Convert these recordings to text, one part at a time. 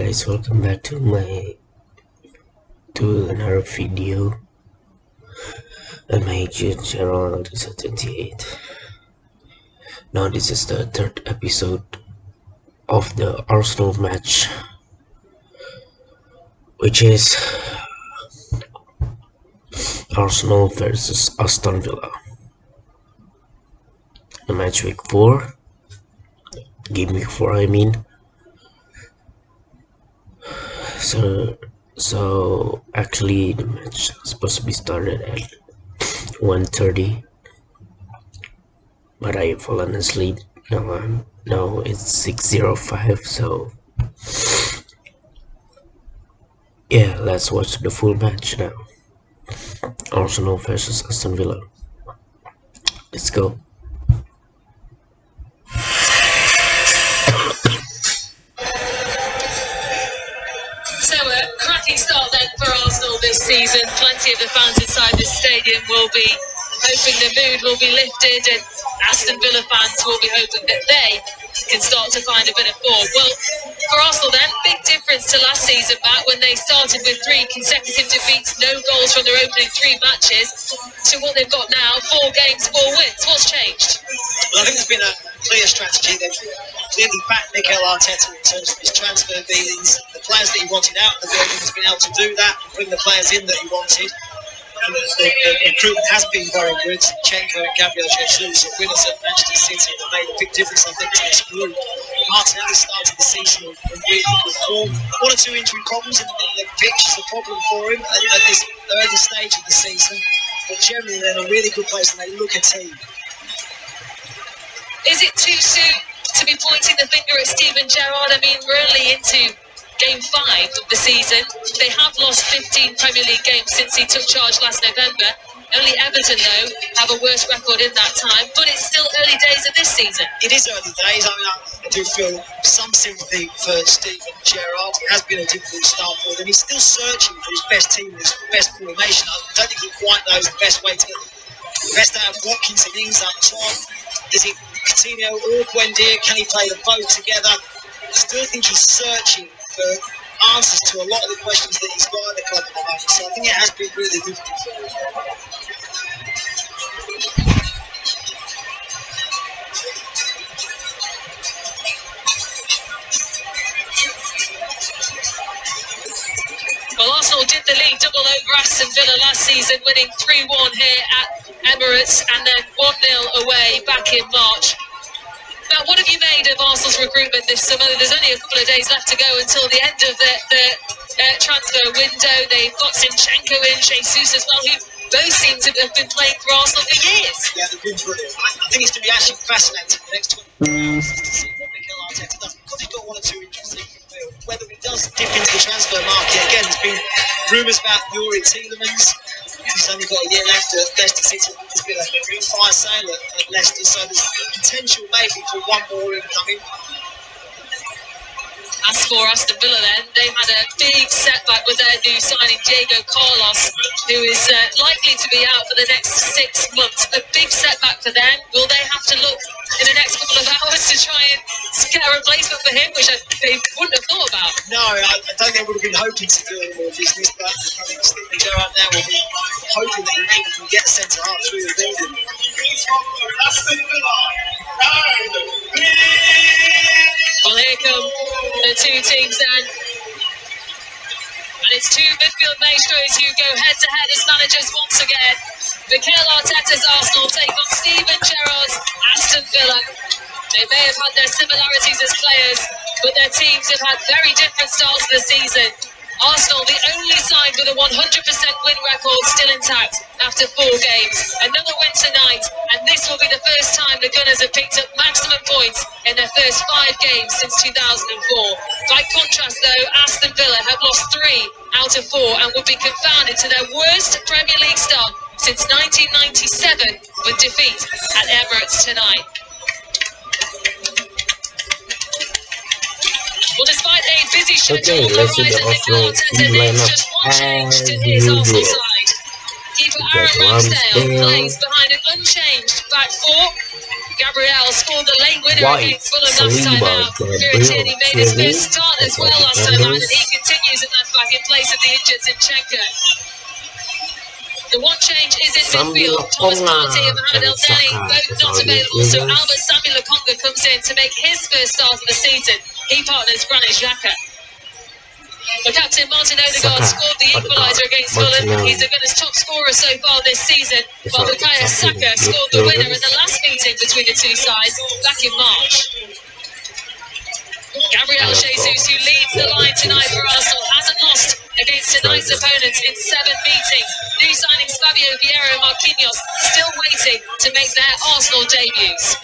guys, welcome back to another video. And my age is around 28. Now this is the third episode of the Arsenal match, which is Arsenal versus Aston Villa. The match week 4, game week 4 I mean. So actually the match was supposed to be started at 1:30, but I have fallen asleep. Now it's 6:05, so yeah, let's watch the full match now. Arsenal versus Aston Villa. Let's go. Start then for Arsenal this season. Plenty of the fans inside the stadium will be hoping the mood will be lifted, and Aston Villa fans will be hoping that they can start to find a bit of form. Well, for Arsenal then, big difference to last season back when they started with 3 consecutive defeats, no goals from their opening 3 matches, to what they've got now, 4 games, 4 wins. What's changed? Well, I think there's been a clear strategy. They've clearly backed Mikel Arteta in terms of his transfer dealings. The players that he wanted out of the building, has been able to do that and bring the players in that he wanted. And the recruitment has been very good. Zinchenko and Gabriel Jesus, winners at Manchester City, have made a big difference, I think, to this group. Martinelli started the season in really good form. 1 or 2 injury problems in the pitch is a problem for him at this early stage of the season. But generally, they're in a really good place and they look a team. Is it too soon to be pointing the finger at Steven Gerrard? I mean, we're only into Game 5 of the season. They have lost 15 Premier League games since he took charge last November. Only Everton, though, have a worse record in that time. But it's still early days of this season. It is early days. I mean, I do feel some sympathy for Steven Gerrard. It has been a difficult start for them. He's still searching for his best team, his best formation. I don't think he quite knows the best way to get the best out of Watkins and Ings up top. Is it Coutinho or Buendia? Can he play them both together? I still think he's searching for answers to a lot of the questions that he's got at the club at the moment. So I think it has been really difficult for him. Well, Arsenal did the league double over Aston Villa last season, winning 3-1 here at Emirates and then 1-0 away back in March. Now, what have you made of Arsenal's recruitment this summer? There's only a couple of days left to go until the end of the transfer window. They've got Zinchenko in, Jesus as well, who both seem to have been playing for Arsenal for years. Yeah, they've been brilliant. I think it's going to be actually fascinating the next 20 years to see what Mikel Arteta does, because he's got 1 or 2 interesting midfield. Whether he does dip into the transfer market again, there's been rumours about Yuri Tielemans. He's only got a year left at Leicester City. There's been a fire sale at Leicester, so there's potential maybe for 1 more incoming. As for Aston Villa then, they had a big setback with their new signing Diego Carlos, who is likely to be out for the next 6 months. A big setback for them. Will they have to look in the next couple of hours to try and get a replacement for him, which they wouldn't have thought about? No, I don't think they would have been hoping to do any more business, but I think Steven Gerrard now will be hoping that he can get a centre half through the building. Well, here come the 2 teams then. And it's 2 midfield maestros who go head-to-head as managers once again. Mikel Arteta's Arsenal take on Steven Gerrard's Aston Villa. They may have had their similarities as players, but their teams have had very different starts to the season. Arsenal, the only side with a 100% win record, still intact after 4 games. Another win tonight, and this will be the first time the Gunners have picked up maximum points in their first 5 games since 2004. By contrast, though, Aston Villa have lost 3 out of 4 and would be confounded to their worst Premier League start since 1997 with defeat at Emirates tonight. Well, despite a busy schedule on the Let's see the horizon, Arsenal team lineup just one change to as his Arsenal usual. side. Keeper Jack Aaron Ramsdale Ramsdale. plays behind an unchanged back four. Gabriel scored the late winner White, against Fulham last time Saliba, out. Gabriel, Tierney made his Tierney first start as as our well last time out, and he defenders. continues in that back in place of the injured Zinchenko. The one change is in Sambi midfield. Thomas Lokonga Partey and Mohamed and El Neni Saka both as not our available, so midfielders. Albert Sambi Lokonga comes in to make his first start of the season. He partners Granit Xhaka. The captain Martin Odegaard Saka, scored the equaliser against Fulham. He's the Gunners' top scorer so far this season, while Bukayo Saka scored the winner in the last meeting between the two sides back in March. Gabriel Jesus, who leads the line tonight for Arsenal, hasn't lost against tonight's opponents in 7 meetings. New signings Fabio Vieira and Marquinhos still waiting to make their Arsenal debuts.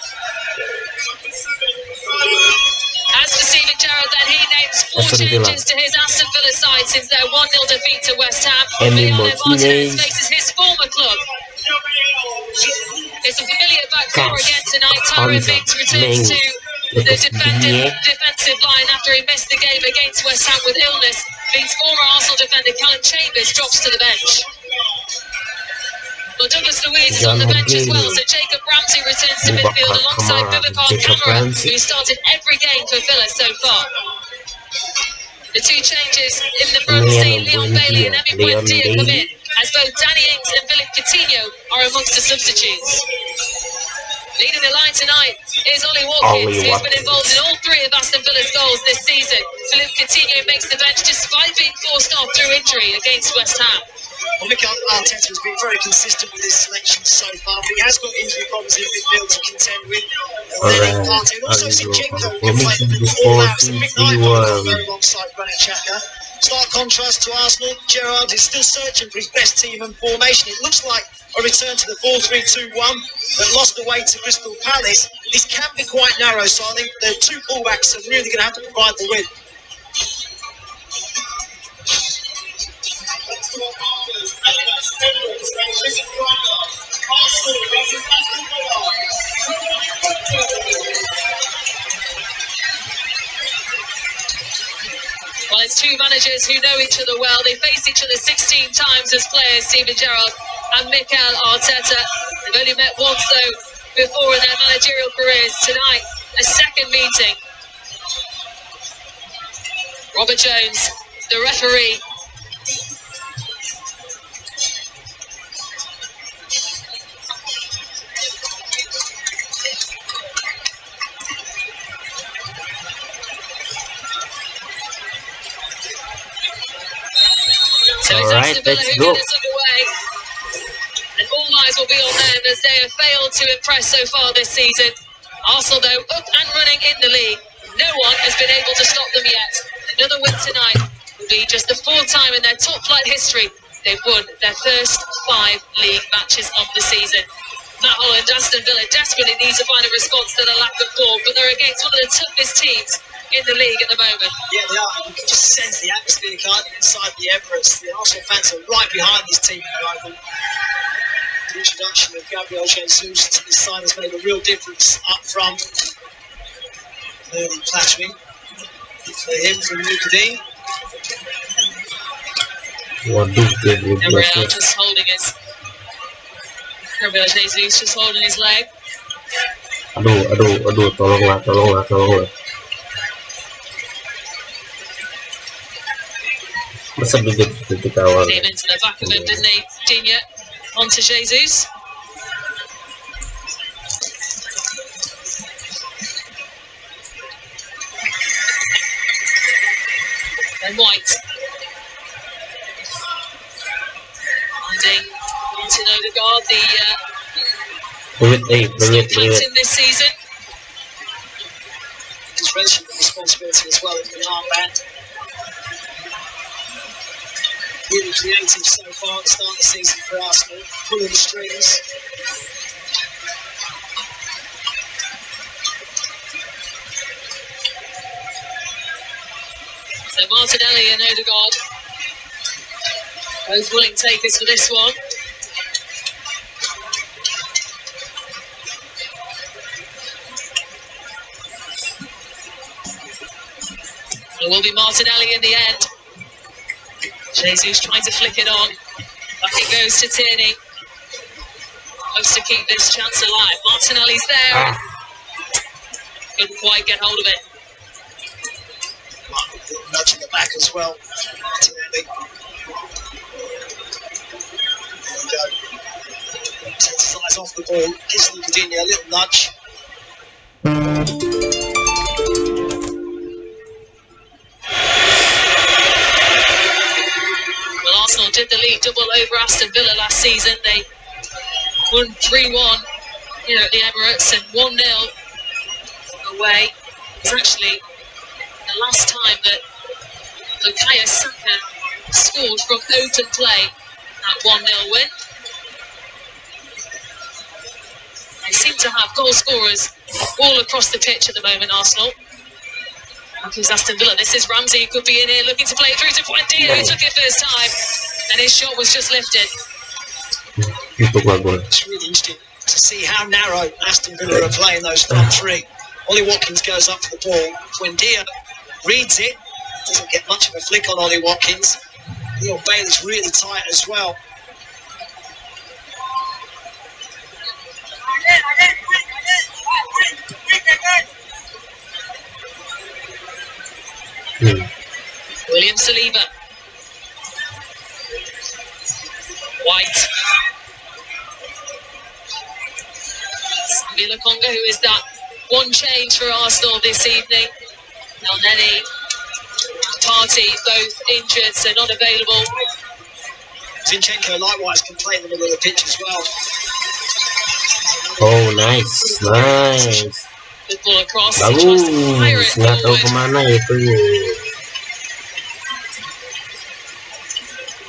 As for Steven Gerrard, then he names 4 changes to his Aston Villa side since their 1-0 defeat to West Ham. Emiliano Martinez faces his former club. It's a familiar back four again tonight. Tyrone Mings returns to the defensive line after he missed the game against West Ham with illness. Means former Arsenal defender Callum Chambers drops to the bench. Well, Douglas Luiz is on the bench as well, so Jacob Ramsey returns to midfield alongside Boubacar Kamara, who started every game for Villa so far. The 2 changes in the front see Leon Bailey and Emi Buendia come in, as both Danny Ings and Philippe Coutinho are amongst the substitutes. Leading the line tonight is Ollie Watkins, who's been involved in all 3 of Aston Villa's goals this season. Philippe Coutinho makes the bench despite being forced off through injury against West Ham. Well, Mikel Arteta has been very consistent with his selection so far, but he has got injury problems in midfield to contend with. And also Zinchenko, who played all out, and McKnight very alongside Granit Xhaka. Stark contrast to Arsenal, Gerrard is still searching for his best team and formation. It looks like a return to the 4-3-2-1 that lost the way to Crystal Palace. This can be quite narrow, so I think the 2 fullbacks are really going to have to provide the width. Well, it's 2 managers who know each other well. They faced each other 16 times as players, Steven Gerrard and Mikel Arteta. They've only met once, though, before in their managerial careers. Tonight, a second meeting. Robert Jones, the referee. So it's Aston Villa who get us underway, and all eyes will be on them as they have failed to impress so far this season. Arsenal, though, up and running in the league. No one has been able to stop them yet. Another win tonight will be just the 4th time in their top-flight history they've won their first 5 league matches of the season. Matt Holland, Aston Villa desperately needs to find a response to the lack of form, but they're against one of the toughest teams in the league at the moment. Yeah, they are. You can just sense the atmosphere inside the Emirates. The Arsenal fans are right behind this team at the moment. The introduction of Gabriel Jesus to this side has made a real difference up front. Early clattering for him from Luka Dean. Gabriel just holding his... Gabriel Jesus just holding his leg. Aduh, tolonglah. Masa detik awal. Came into the back of him, didn't he? Digne onto Jesus. And White. Finding Martin Odegaard, the captain this season. His relationship responsibility as well as an armband. Really creative so far at the start of the season for Arsenal, pulling the strings. So Martinelli and Odegaard, both willing takers for this one. It will be Martinelli in the end. Jesus trying to flick it on. Back It goes to Tierney. Looks to keep this chance alive. Martinelli's there. Couldn't quite get hold of it. Nudge in the back as well. Martinelli. There we go. Takes his eyes off the ball. Gives Lucadini a little nudge. Well, Arsenal did the league double over Aston Villa last season. They won 3-1 here at the Emirates and 1-0 away. It was actually the last time that Bukayo Saka scored from open play, that 1-0 win. They seem to have goal scorers all across the pitch at the moment, Arsenal. Because Aston Villa, this is Ramsey, who could be in here looking to play through to Buendia, who took it first time, and his shot was just lifted. It's really interesting to see how narrow Aston Villa are playing those front three. Ollie Watkins goes up for the ball. Buendia reads it, doesn't get much of a flick on Ollie Watkins. Neil Bailey's really tight as well. William Saliba. White. Sambi Lokonga, who is that one change for Arsenal this evening. Elneny and Partey, both injured, so not available. Zinchenko likewise can play in the middle of the pitch as well. Oh, nice. Good ball across. He tries to fire it Nggak tahu forward. kemana itu.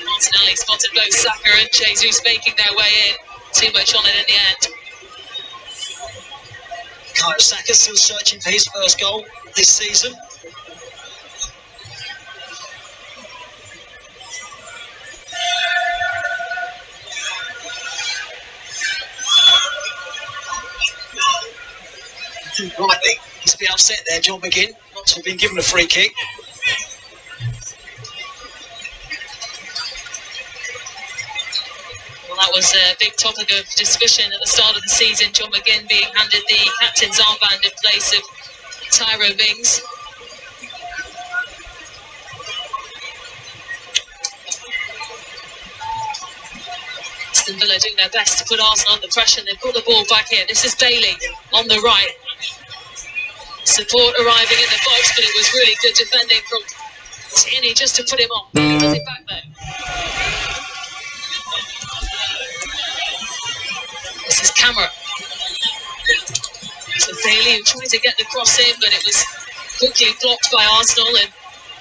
Martinelli spotted both Saka and Jesus making their way in. Too much on it in the end. Bukayo Saka still searching for his first goal this season. Rightly, he's a bit upset there, John McGinn, not to have been given a free kick. Well, that was a big topic of discussion at the start of the season. John McGinn being handed the captain's armband in place of Tyro Mings. Aston Villa doing their best to put Arsenal under pressure, and they've got the ball back here. This is Bailey on the right. Support arriving in the box, but it was really good defending from Tierney just to put him on. Bailey has it back though. This is Camera. So Bailey, who tried to get the cross in, but it was quickly blocked by Arsenal, and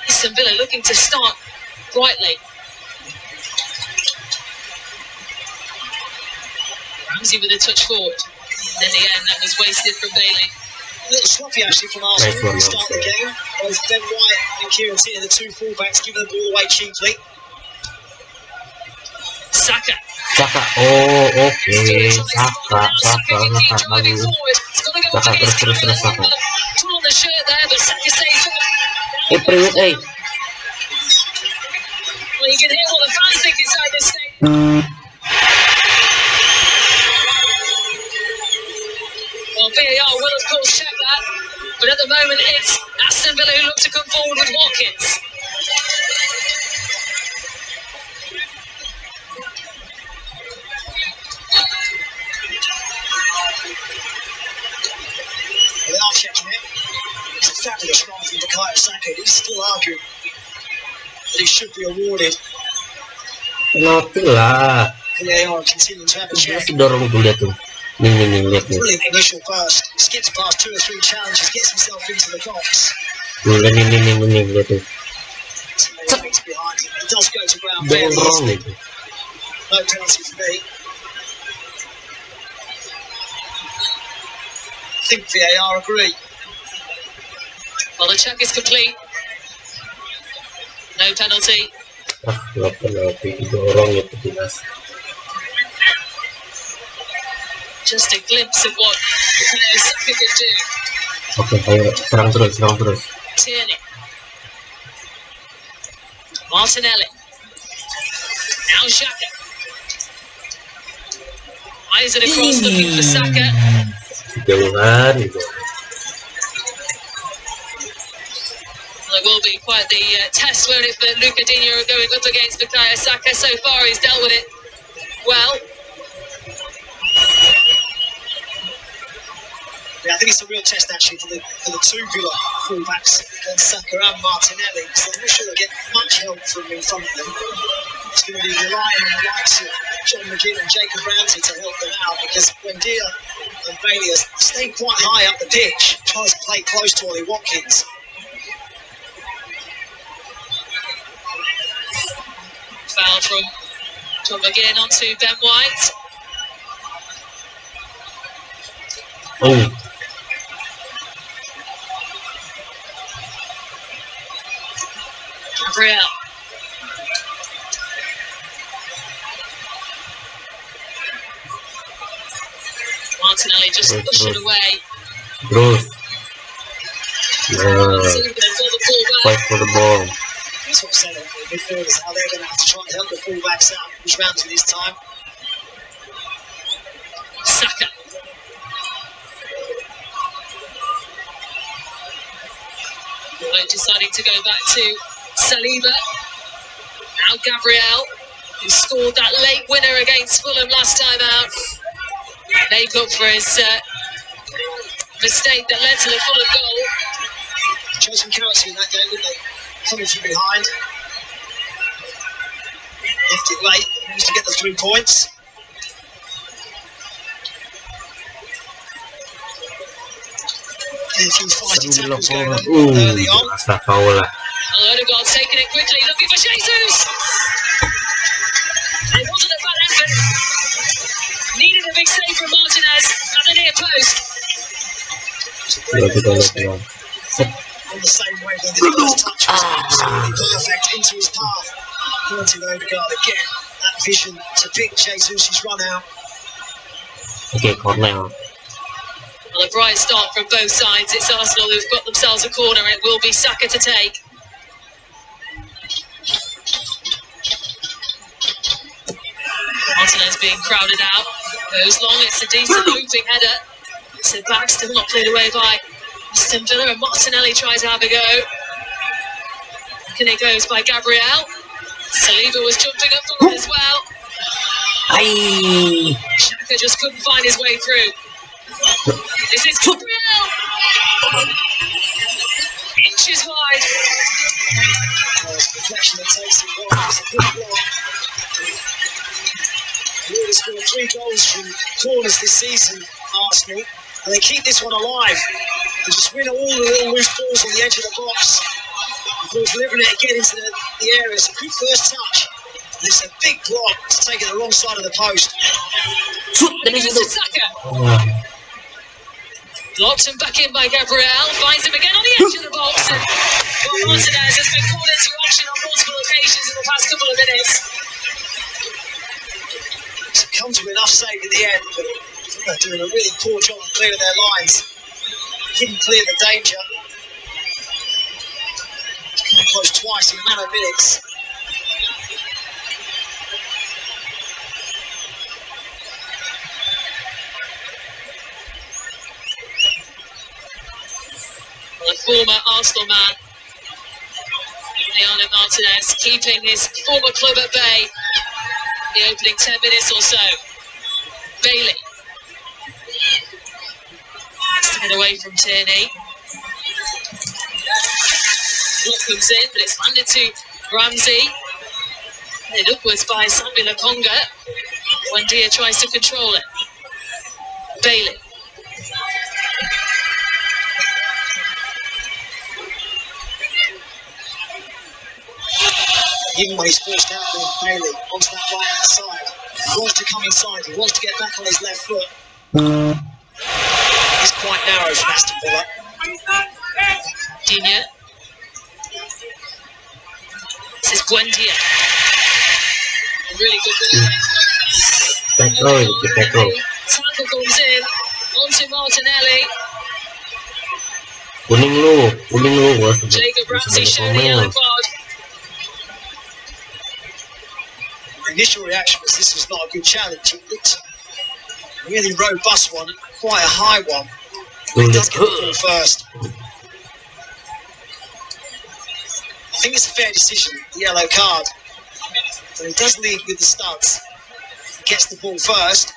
Aston Villa looking to start brightly. Ramsey with a touch forward. In the end, that was wasted from Bailey. A little sloppy actually from Arsenal at the start of the game. Both Ben White and Kieran Tierney, the two fullbacks, giving the ball away cheaply. Saka. Oh, okay. Saka Driving bagus. forward. It's got to go Saka, up against terus, Camera. Saka. Pull on the shirt there, but Saka saves it. Priwit, Well, you can hear what the fans think inside this stadium. Well, VAR will, of course, check that. But at the moment, it's Aston Villa who look to come forward with Watkins. They are checking it. It's a fabulous run from Bukayo Saka. He's still arguing that he should be awarded. Penalti lah. VAR continuing to have a Dia check. dorong tuh lihat tuh. Nih, lihat nih. Brilliant initial burst. Skips past 2 or 3 challenges, gets himself into the box. Nih, lihat tuh. It's behind him. It does go to ground Dorong fairly easily. itu. No penalty for me. I think VAR agree. Well, the check is complete. No penalty. Nggak penalti, dorong itu jelas. Just a glimpse of what Bukayo Saka can do. Oke, ayo serang terus. Tierney. Martinelli. Now Xhaka. Fires it across looking for Saka. Jauhan gitu. Well, it will be quite the test, won't it, for Luca Digne going up against Bukayo Saka. So far he's dealt with it well. Yeah, I think it's a real test actually for the two Villa fullbacks, Saka and Martinelli, because I'm not sure they get much help from in front of them. It's going to be relying on the likes of John McGinn and Jacob Ramsey to help them out, because Buendia and Bailey are staying quite high up the pitch, trying to play close to Ollie Watkins. Foul from John McGinn onto Ben White. Oh, Gabriel. Martinelli just push it away. terus. Fight for the ball. That's what I'm saying, the midfielders, how they're going to have to try and help the fullbacks out, push Ramsey this time. Saka. Although deciding to go back to Saliba. Now Gabriel, who scored that late winner against Fulham last time out. Make up for his mistake that led to the Fulham goal. Chose some character in that game, didn't they? Coming from behind. Left it late, managed to get the 3 points. A few fighting tackles going on early on. Masa foul lah. Odegaard taking it quickly, looking for Jesus. It wasn't a bad effort. Needed a big save from Martinez at the near post. On the same way when the first touch was absolutely perfect into his path. Pointing Odegaard again. That vision to pick Jesus' run out. Okay, corner. Well, a bright start from both sides. It's Arsenal who've got themselves a corner. It will be Saka to take. Martinez being crowded out. Goes long. It's a decent looping header. It's it back, still not cleared away by Aston Villa, and Martinelli tries to have a go. And it goes by Gabriel. Saliba was jumping up for it as well. Aye. Xhaka just couldn't find his way through. This is Gabriel. Inches wide. Deflection that takes it wide. It's a good block. They've already scored 3 goals from corners this season, Arsenal, and they keep this one alive. They just win all the little loose balls on the edge of the box before delivering it again into the area. It's a good first touch. And it's a big block. It's taken the wrong side of the post. Blocked and back in by Gabriel. Finds him again on the edge of the box. And Martinez has been called into action on multiple occasions in the past couple of minutes. It's come to enough save in the end, but they're doing a really poor job of clearing their lines. Didn't clear the danger. Come close twice in a matter of minutes. Well, a former Arsenal man, Leandro Martinez, keeping his former club at bay the opening 10 minutes or so. Bailey. Get away from Tierney. Block comes in, but it's landed to Ramsey. Headed upwards by Samuel Lokonga. Buendia tries to control it. Bailey. Even when he's forced out there, Bailey onto that right hand side. He wants to come inside, he wants to get back on his left foot. It's quite narrow from Aston Villa. Digne. This is Buendia. A really good ball. Tackle. Tackle comes in onto Martinelli. Kuning lu. Jacob Ramsey showed the yellow card. The initial reaction was this was not a good challenge. It looked A really robust one, quite a high one. But he does get the ball first. I think it's a fair decision, the yellow card. But he does lead with the studs. He gets the ball first.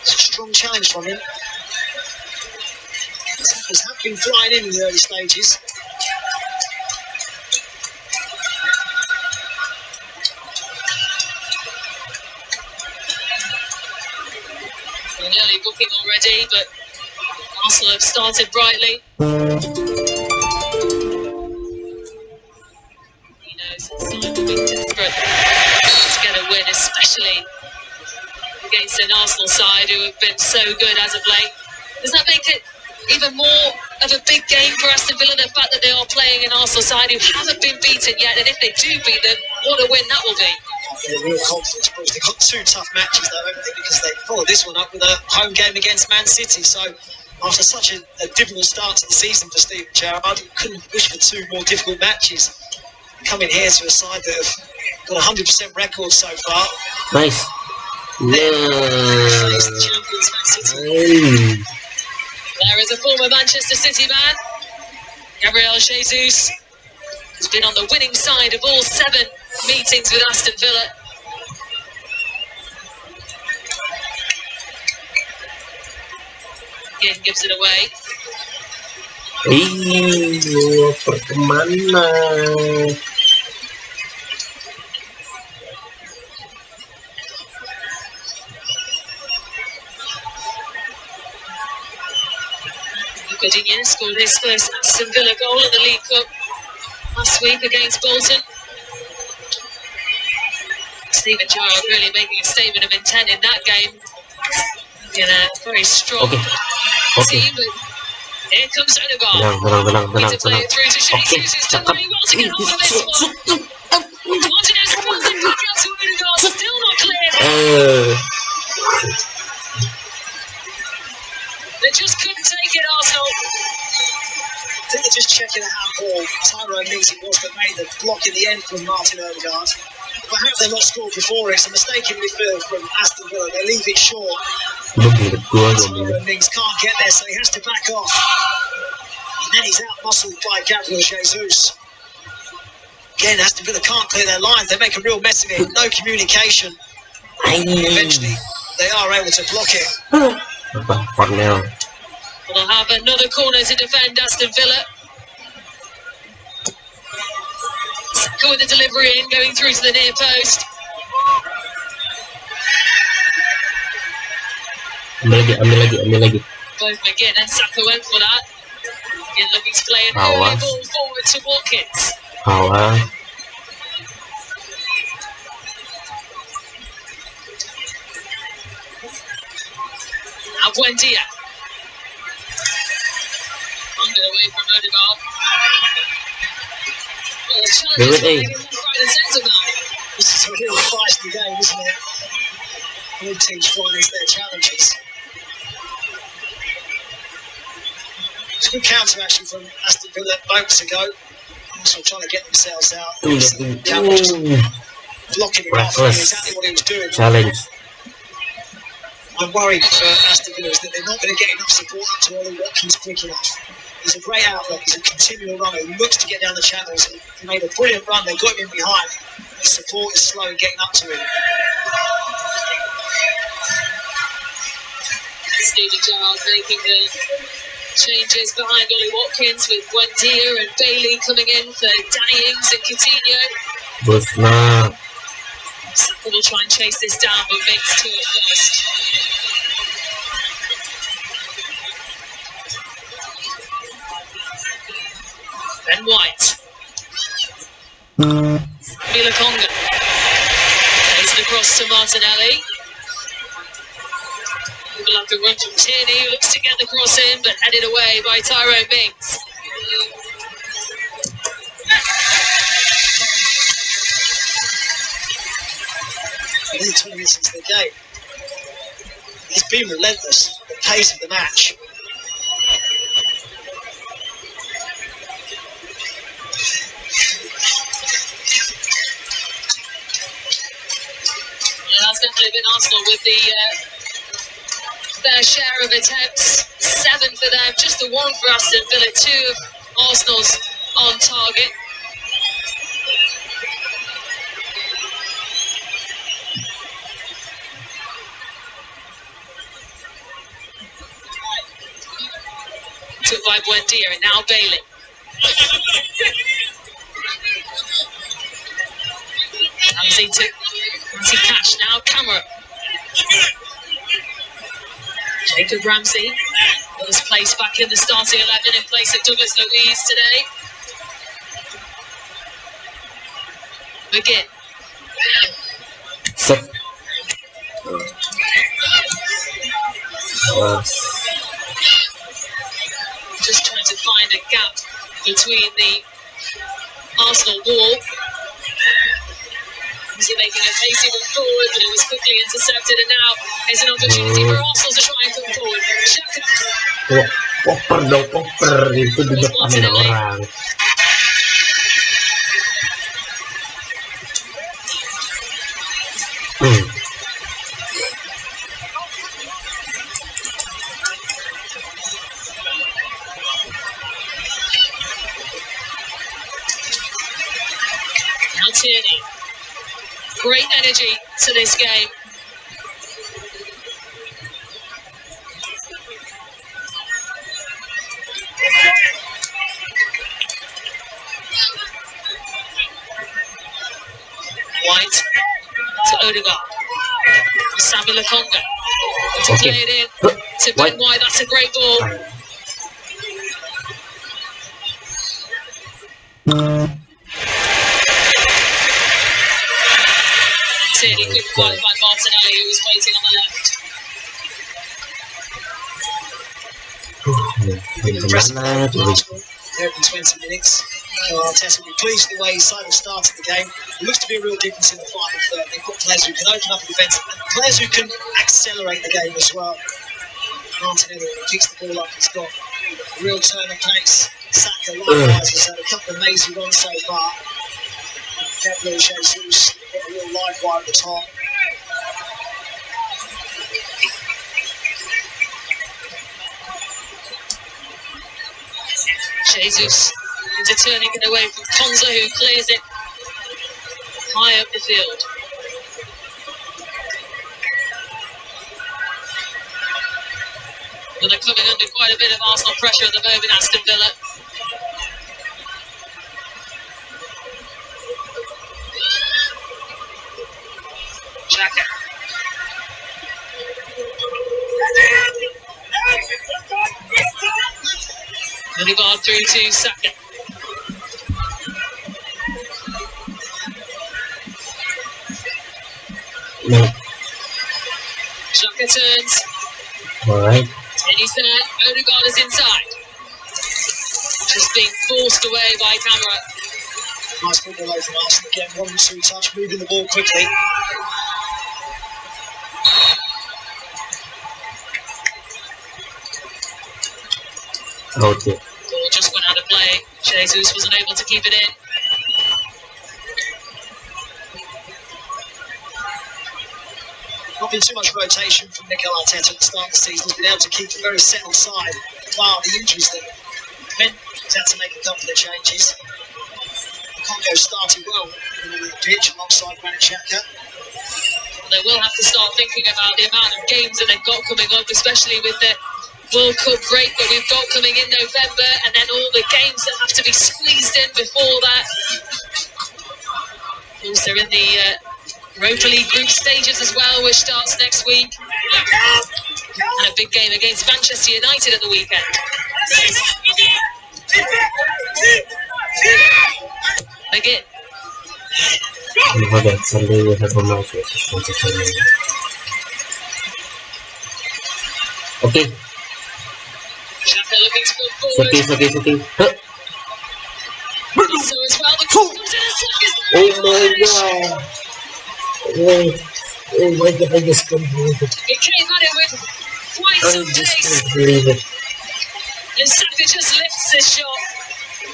It's a strong challenge from him. He's been flying in the early stages. An early booking already, but Arsenal have started brightly. He knows that Simon will be desperate to get a win, especially against an Arsenal side who have been so good as of late. Does that make it even more of a big game for Aston Villa, the fact that they are playing an Arsenal side who haven't been beaten yet, and if they do beat them, what a win that will be. A real confidence boost. They've got 2 tough matches though, haven't they? Because they followed this one up with a home game against Man City. So after such a difficult start to the season for Steven Gerrard, you couldn't wish for 2 more difficult matches. Coming here to a side that have got a 100% record so far. Nice. Face the champions Man City. There is a former Manchester City man, Gabriel Jesus, who's been on the winning side of all 7 meetings with Aston Villa. Again, gives it away. Kemana? Aldi Yunus scored his first Aston Villa goal in the League Cup last week against Bolton. Steven Gerrard really making a statement of intent in that game. In a very strong team, but here comes Odegaard. Need to play it through to Jesus, who's done really well to get hold of this one. Continous pulls it back out to Odegaard, still not clear. They just couldn't take it, Arsenal. I think they're just checking a handball. Tyrone Mings it was that made the block in the end from Martin Odegaard. Perhaps they've not scored before. It's a mistake in midfield from Aston Villa. They leave it short. Tyrone Mings can't get there, so he has to back off. And then he's out-muscled by Gabriel Jesus. Again, Aston Villa can't clear their lines. They make a real mess of it. No communication. Eventually, they are able to block it. They'll have another corner to defend Aston Villa. Saka with the delivery in, going through to the near post. Ambil lagi. Both McGinn and Saka went for that. McGinn looking to play an early ball forward to Watkins. Now Buendia. Under away from Odegaard. Well, the challenge is maybe more right and centre now. This is a real feisty game, isn't it? All teams flying into their challenges. It's a good counter action from Aston Villa moments ago. Also trying to get themselves out. Campbell just blocking him off, exactly what he was doing. Challenge. I'm worried for Aston Villa is that they're not going to get enough support up to Ollie Watkins quick enough. He's a great outlet, he's a continual runner, he looks to get down the channels. He made a brilliant run, they got him in behind. The support is slow in getting up to him. Steven Gerrard making the changes behind Ollie Watkins with Buendia and Bailey coming in for Danny Ings and Coutinho. Busna. Saka will try and chase this down, but makes 2 at first. Ben White. Mila Conga. Plays it across to Martinelli. People have to run from Tierney, who looks to get the cross in, but headed away by Tyrone Mings. Nearly 20 minutes into the game. He's been relentless, the pace of the match. definitely been Arsenal with the fair share of attempts. 7 for them, just the 1 for Aston Villa. 2 of Arsenal's on target. Took by Buendia and now Bailey. Ramsey Cash, now Camera. Jacob Ramsey got his place back in the starting 11 in place of Douglas Luiz today. McGinn. Just trying to find a gap between the Arsenal wall. He making a pacey move forward, but it was quickly intercepted, and now there's an opportunity for Arsenal to try and come forward. Koper dong, koper itu di depan ada orang. Now Tierney. Great energy to this game. White to Odegaard. Samuel Lokonga to play it in to Ben White. That's a great ball. Tierney couldn't quite find Martinelli, who was waiting on the left. Impressive open 20 minutes. Arteta will be pleased with the way his side have started the game. It looks to be a real difference in the final third. They've got players who can open up the defence and players who can accelerate the game as well. Martinelli kicks the ball up. He's got a real turn of pace. Saka likewise has had a couple of amazing runs so far. Gabriel Jesus got a real live wire at the top. Jesus into turning it away from Konza, who clears it high up the field. But they're coming under quite a bit of Arsenal pressure at the moment, Aston Villa. Xhaka. Odegaard through to Saka. No. Xhaka turns. Alright. And he's there. Odegaard is inside. Just being forced away by Camera. Nice football away from Arsenal again. 1-2 touch, moving the ball quickly. Okay. Ball just went out of play. Jesus wasn't able to keep it in. Not been too much rotation from Mikel Arteta at the start of the season. He's been able to keep a very settled side. Wow, the injuries that meant he's had to make a couple of changes. Congo started well in the pitch alongside Granit Xhaka. They will have to start thinking about the amount of games that they've got coming up, especially with the World Cup break that we've got coming in November, and then all the games that have to be squeezed in before that. Of course, they're in the Europa League group stages as well, which starts next week. And a big game against Manchester United at the weekend. McGinn. Okay, Sunday we have a match versus Manchester United. Okay. Xhaka looking to go forward. Sati. So as well, the cross comes in and Saka's Oh my god! Oh my god, I just can't believe it. It came at it with quite I some just pace. can't believe it. And Saka just lifts this shot.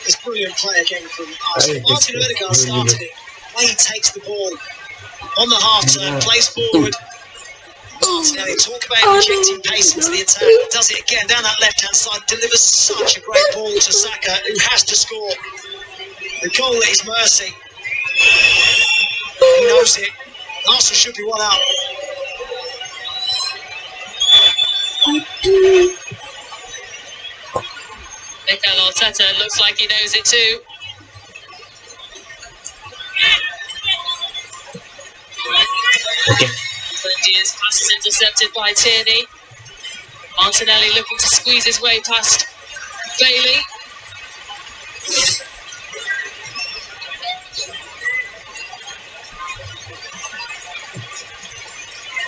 It's brilliant play again from Arsenal. Martin Odegaard started it. The way he takes the ball, on the half turn, plays forward. Martinelli, talk about injecting pace into the attack. Does it again down that left-hand side. Delivers such a great ball to Saka, who has to score. The goal at his mercy. He knows it. Arsenal should be one up. Mikel Arteta looks like he knows it too. Okay. Buendia's pass is intercepted by Tierney. Martinelli looking to squeeze his way past Bailey.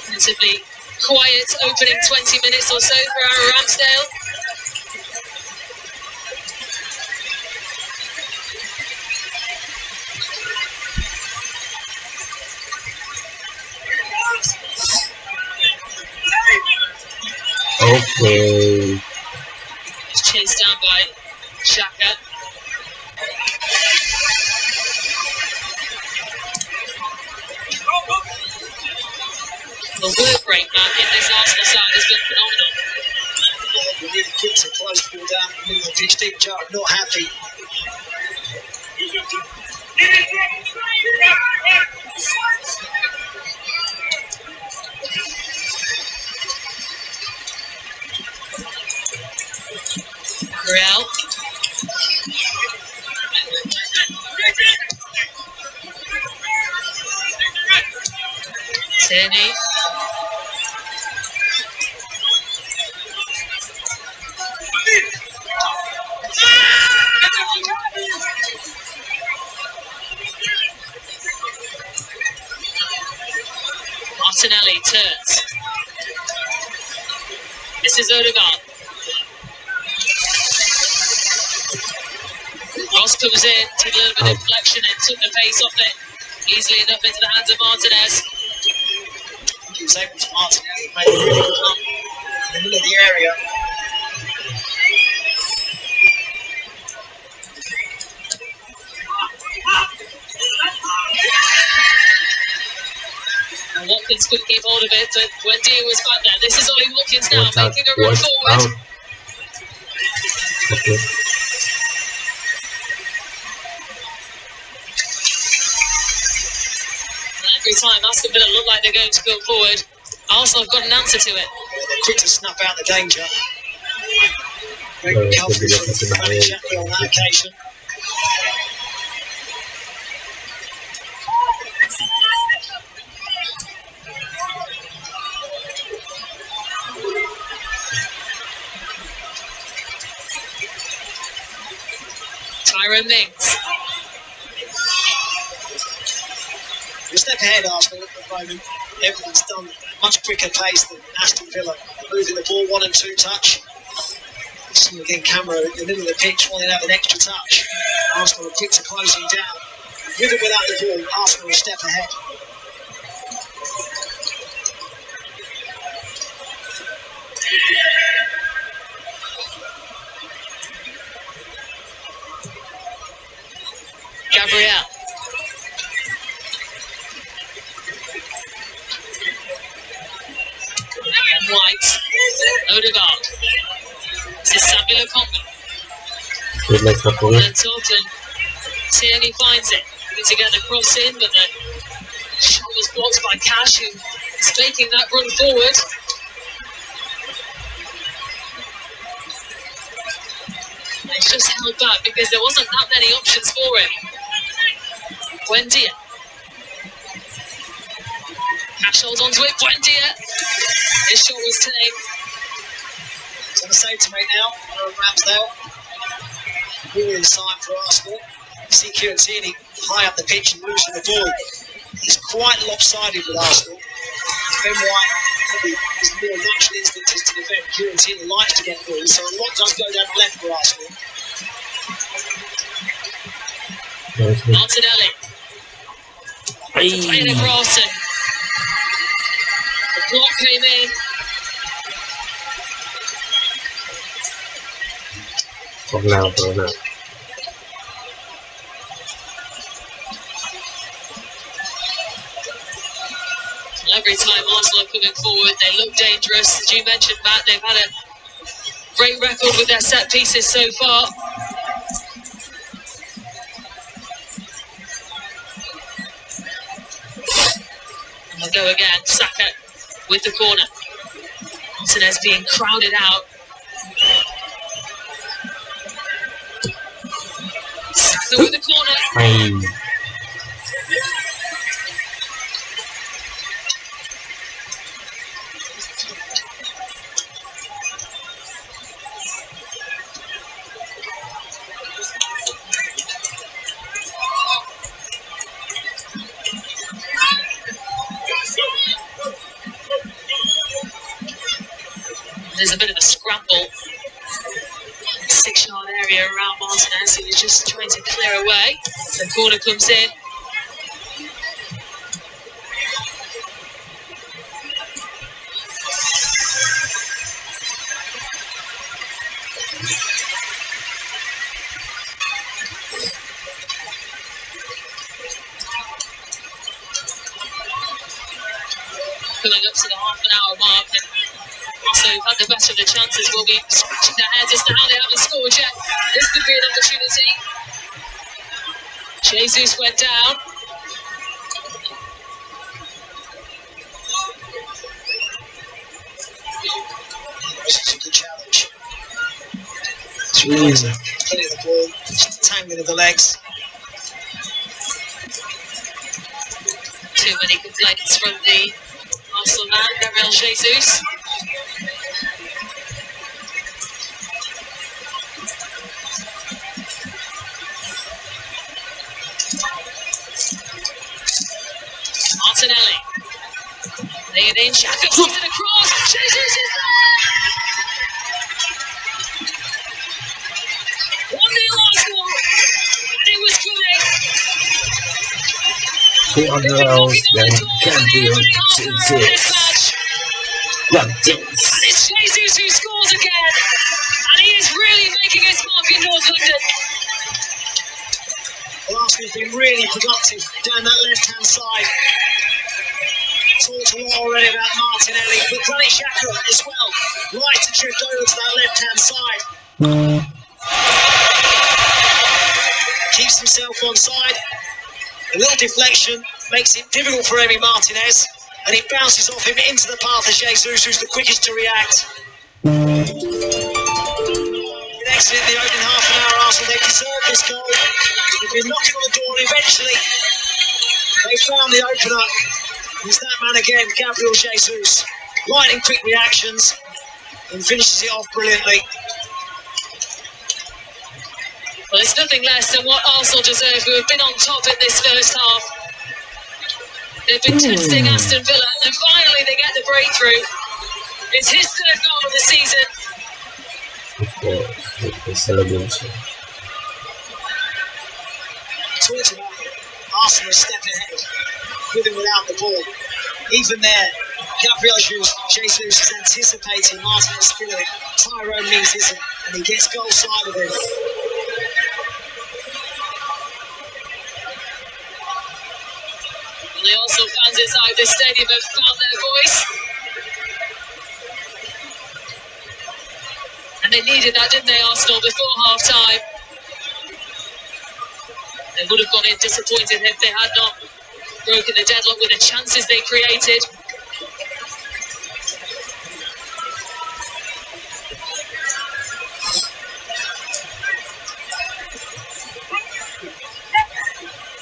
Relatively quiet opening 20 minutes or so for Aaron Ramsdale. Okay. Chased down by Xhaka. The work rate back in this Arsenal side has been phenomenal. We really quick to close the ball down in the middle of the pitch. Steven Gerrard not happy. Real. Tierney. Martinelli turns. This is Odegaard. Ross comes in, took a little bit of deflection and took the pace off it easily enough into the hands of Martinez. He was able to Martinelli, made a really good run in the middle of the area. And Watkins couldn't keep hold of it, but Buendia was back there. This is Ollie Watkins now, Watch out. making a run Watch forward. out. Okay. Every time Aston Villa look like they're going to go forward, Arsenal have got an answer to it. They're quick to snuff out the danger. Great recovery from Granit Xhaka on that occasion. Tyrone Mings. We're a step ahead, Arsenal, at the moment. Everything's done much quicker pace than Aston Villa. Moving the ball 1 and 2 touch. Someone getting camera in the middle of the pitch, wanting to have an extra touch. Arsenal are quick to closing down. With or without the ball, Arsenal are a step ahead. Gabriel. White. Odegaard. This is Samuel Okonga. Good luck, Kapula. And Taunton. Tierney finds it. Putting together cross in, but the shot was blocked by Cash, who is making that run forward. It's just held back because there wasn't that many options for him. Buendia. Cash holds on to it. Buendia. His shot was taken. He's on a save to make now. Aaron Ramsdale. Ball inside for Arsenal. See Kieran Tierney high up the pitch and losing the ball. He's quite lopsided with Arsenal. Ben White, probably his more natural instinct is to defend. Kieran Tierney likes to get balls, so a lot does go down the left for Arsenal. Martinelli. Playing across and the block came in. For now. Arsenal are coming forward. They look dangerous. As you mentioned, Matt, they've had a great record with their set pieces so far. And they'll go again. Saka with the corner. Martinez being crowded out. Saka with the corner. There's a bit of a scramble. 6-yard area around Martinez, who is just trying to clear away. The corner comes in. Coming up to the half-an-hour mark, and also had the best of the chances. Will be scratching their heads as to how they haven't scored yet. This could be an opportunity. Jesus went down. This is a good challenge. Plenty of the ball, just tangling of the legs. Too many complaints from the Arsenal man, Gabriel Jesus. Martinelli. Laying it in, Xhaka puts it across. Jesus is there! 1-0 Arsenal, and it was coming. Gabriel Jesus. And it's Jesus who scores again, and he is really making his mark in North London. Well, Arsenal have been really productive down that left-hand side. Talked a lot already about Martinelli, but Granit Xhaka as well, right to drift over to that left-hand side. Keeps himself onside. A little deflection makes it difficult for Emi Martinez, and it bounces off him into the path of Jesus, who's the quickest to react. With excellent in the opening half an hour, Arsenal, they deserved this goal. They've been knocking on the door, and eventually they found the opener. It's that man again, Gabriel Jesus. Lightning quick reactions and finishes it off brilliantly. Well, it's nothing less than what Arsenal deserve, who have been on top in this first half. They've been testing Aston Villa, and finally they get the breakthrough. It's his third goal of the season. The celebration. Talked about Arsenal stepping ahead, with and without the ball. Even there, Gabriel Jesus is anticipating Martinez spinning. Tyrone Mings isn't, and he gets goal side of him. The Arsenal fans inside this stadium have found their voice. And they needed that, didn't they, Arsenal, before half-time? They would have gone in disappointed if they had not broken the deadlock with the chances they created.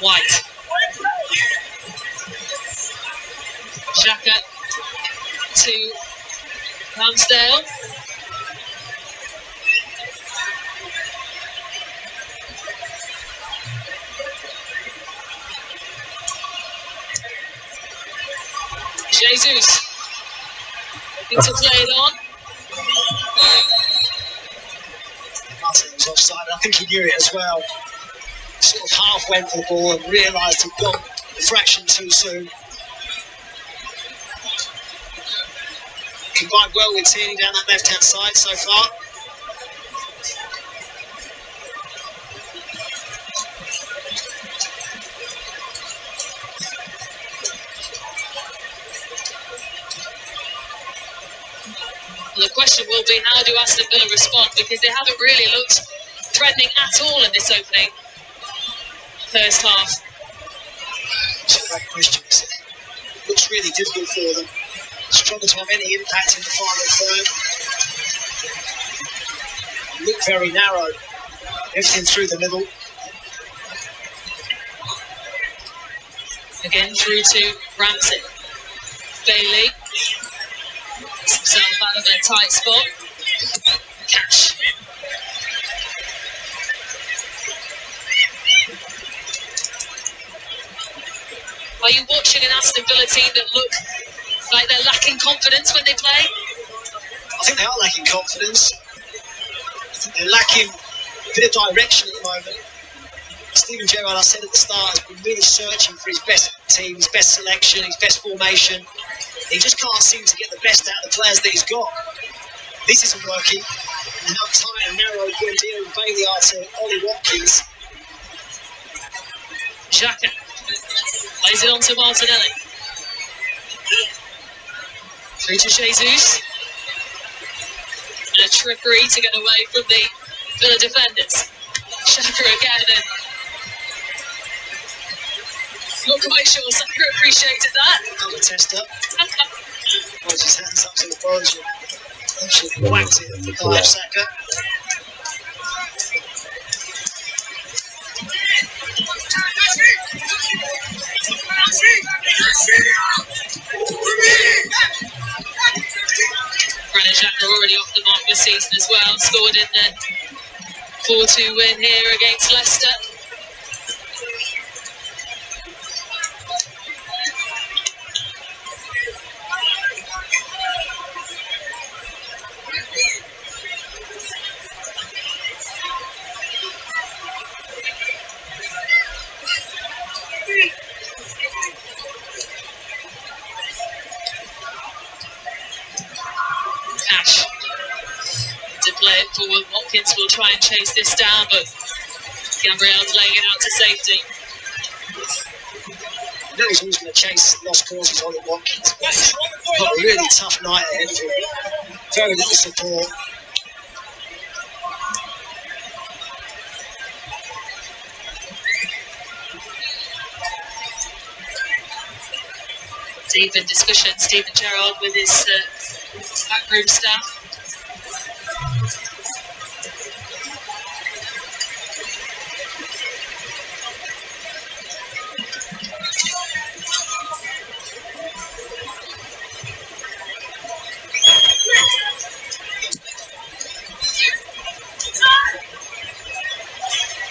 White. Xhaka to Ramsdale. Jesus looking to play it on. Martin was offside. I think he knew it as well. Sort of half went for the ball and realised he'd gone a fraction too soon. Combined well with Tierney down that left-hand side so far. Well, the question will be, how do Aston Villa respond? Because they haven't really looked threatening at all in this opening first half. It's a great question. It looks really difficult for them. Struggle to have any impact in the final third. Look very narrow. Everything through the middle. Again through to Ramsey. Bailey. Himself out of a tight spot. Cash. Are you watching an Aston Villa team that look like they're lacking confidence when they play? I think they are lacking confidence. I think they're lacking a bit of direction at the moment. Steven Gerrard, I said at the start, has been really searching for his best team, his best selection, his best formation. He just can't seem to get the best out of the players that he's got. This isn't working. And how tight and narrow Buendia and Bailey are to Ollie Watkins. Xhaka plays it on to Martinelli. Through to Jesus. And a trickery to get away from the Villa defenders. Xhaka again. And not quite sure Saka appreciated that. Another tester. Holds his hands up to the Borgia. Actually whacked it by Saka. Granit Xhaka already off the mark this season as well. Scored in the 4-2 win here against Leicester. Cash to play it forward. Watkins will try and chase this down, but Gabriel's laying it out to safety. You know he's always going to chase lost causes on Watkins. Got a really tough night ahead of him. Very little support. Deep in discussion, Steven Gerrard with his backroom staff.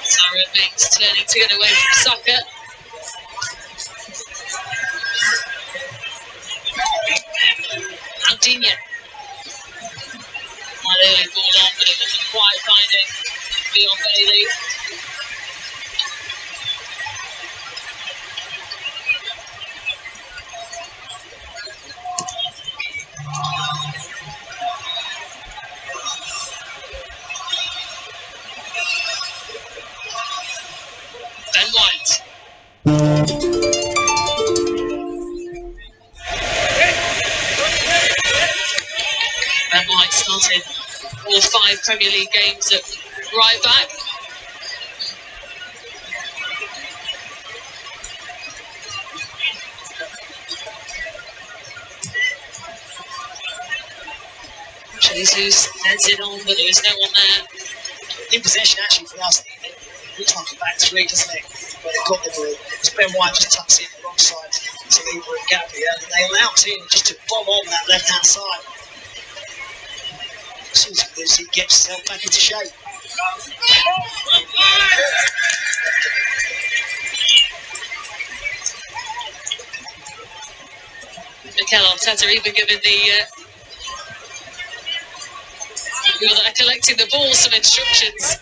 Sarah Mings turning to get away from Saka. Aldi Yunus. That early ball on, but it wasn't quite finding Leon Bailey. Ben White. Ben White started all 5 Premier League games at right back. Jesus heads it on, but there was no one there. In possession actually for us. Looks like a back three, doesn't it? Where they've got the ball. Because Ben White just tucks it in the wrong side to Libra and Gabriel. And they allow him just to bomb on that left hand side. As soon as he does, he gets himself back into shape. Mikel Arteta even giving the people that are collecting the ball some instructions.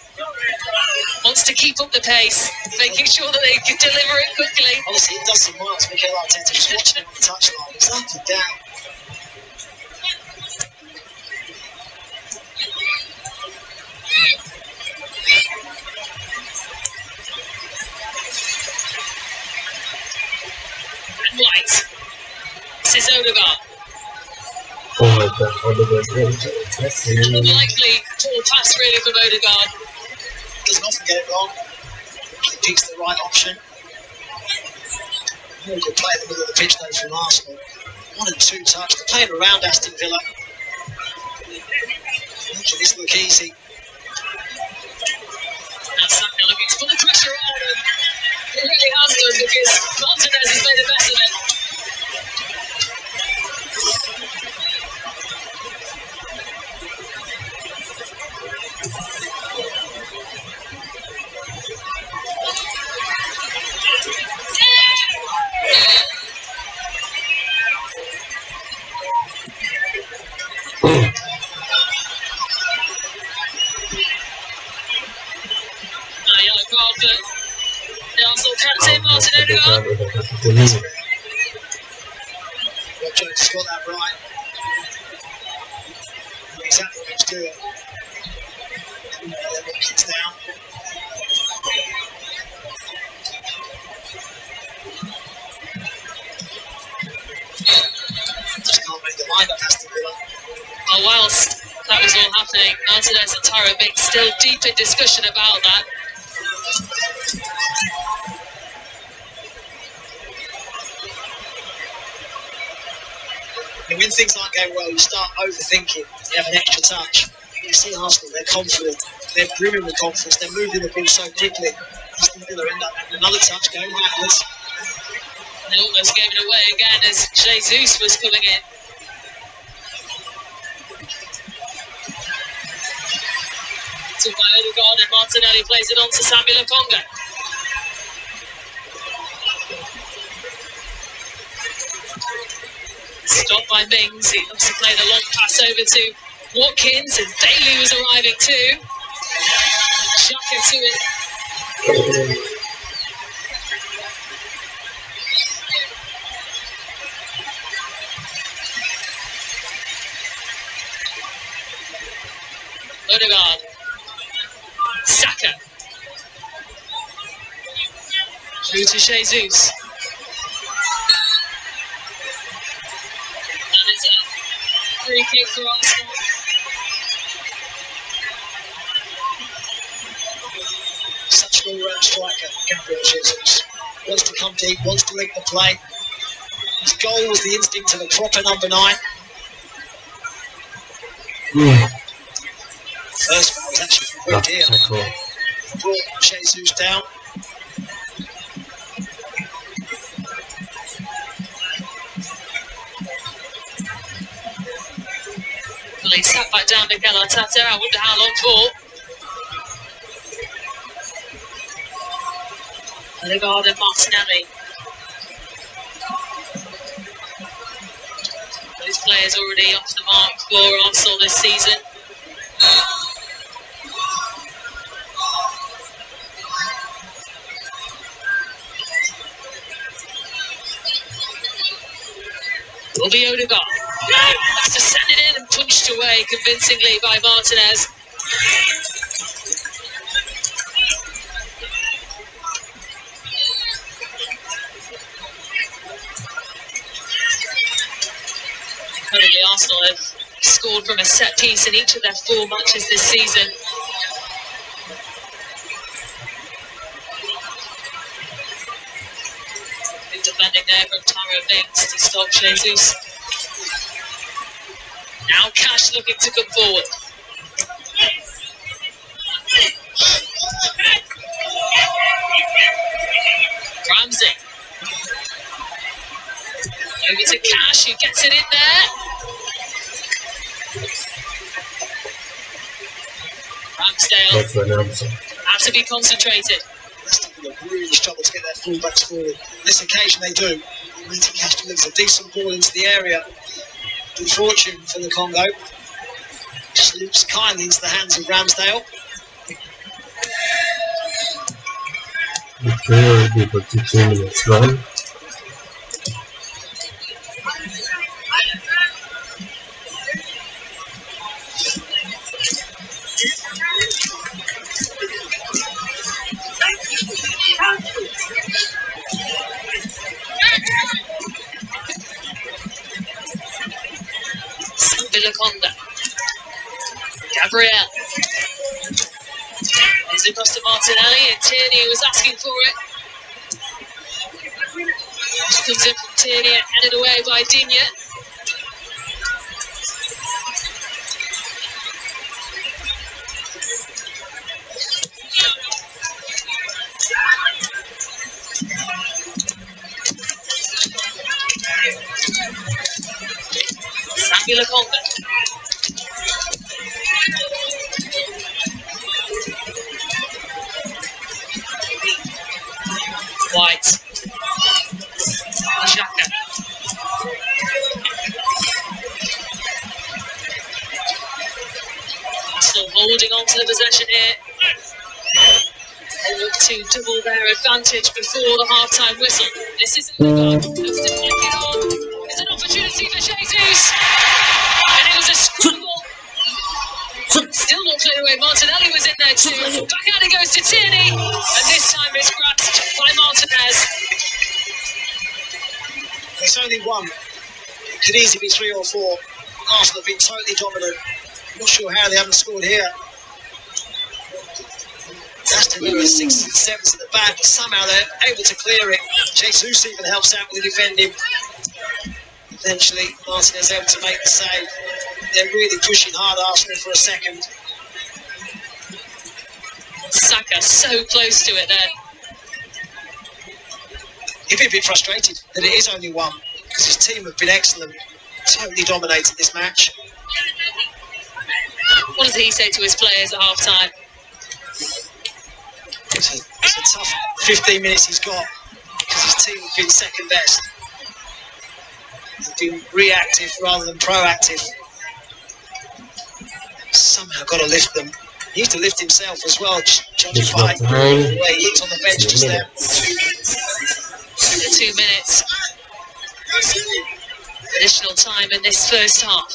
Wants to keep up the pace, making sure that they can deliver it quickly. Honestly, it does seem well to Mikel Arteta just watching him on the touchline. He's up and down. And White. This is Odegaard. Oh Unlikely poor pass really from Odegaard. Doesn't often get it wrong. He picks the right option. Very good play in the middle of the pitch though from Arsenal. 1 and 2 touch. They're playing around Aston Villa. Making this look easy. Now Saka looking to put the pressure on, and he really has done because Martinez has made the best of it. Yellow card for the Arsenal captain, Martin Odegaard. Rob Jones has got that right. Exactly what he's doing. Watkins now. Just can't make the mind up Aston Villa. Well, whilst that was all happening, Martinez and Tyro Mings still deep in discussion about that. And when things aren't going well, you start overthinking. You have an extra touch. You see Arsenal, they're confident. They're brimming with confidence. They're moving the ball so quickly. Aston Villa end up having another touch going backwards. They almost gave it away again as Jesus was coming in. Took by Odegaard, and Martinelli plays it on to Samuel Okonga. Stopped by Mings. He looks to play the long pass over to Watkins, and Bailey was arriving too. Xhaka to it. Odegaard. Saka. Through to Jesus. That is a free kick for Arsenal. Such an all-round striker, Gabriel Jesus. Wants to come deep, wants to link the play. His goal was the instinct of a proper number 9. First one was actually from good here. Brought Jesus down. Well, he sat back down Mikel Arteta. I wonder how long for. Odegaard and Martinelli. Those players already off the mark for Arsenal this season. Will be Odegaard. Has to send it in and punched away convincingly by Martinez. Currently, Arsenal have scored from a set piece in each of their 4 matches this season. Good defending there from Tyro Mings to stop Jesus. Now Cash looking to come forward. Ramsey. Over to Cash, who gets it in there. Ramsdale have to be concentrated. Leicester Villa really struggle to get their full-backs forward. On this occasion they do. Matty Cash delivers a decent ball into the area. Good fortune for the Congo. Slips kindly into the hands of Ramsdale. Okay, people to 2 minutes run. Villa Lokonga. Gabriel. He's across to Martinelli, and Tierney was asking for it. Comes in from Tierney and headed away by Digne. Sambi Lokonga. White. Xhaka. Arsenal holding on to the possession here. They look to double their advantage before the half-time whistle. This is Odegaard. Looks to flick it on. It's an opportunity for Jesus. And it was a scramble. Still not cleared away. Martinelli was in there too. Back out it goes to Tierney. And this time it's grasped by Martinez. There's only one. It could easily be 3 or 4. Arsenal have been totally dominant. Not sure how they haven't scored here. Aston Villa 6s and 7s at the back, but somehow they're able to clear it. Jesus even helps out with the defending. Eventually, Martinez able to make the save. They're really pushing hard, Arsenal, for a second. Saka so close to it there. He'd be a bit frustrated that it is only one, because his team have been excellent, totally dominated this match. What does he say to his players at half-time? It's a tough 15 minutes he's got, because his team have been second best. They've been reactive rather than proactive. Somehow got to lift them. He needs to lift himself as well, judging by the way he is on the bench just there. 2 minutes. Additional time in this first half.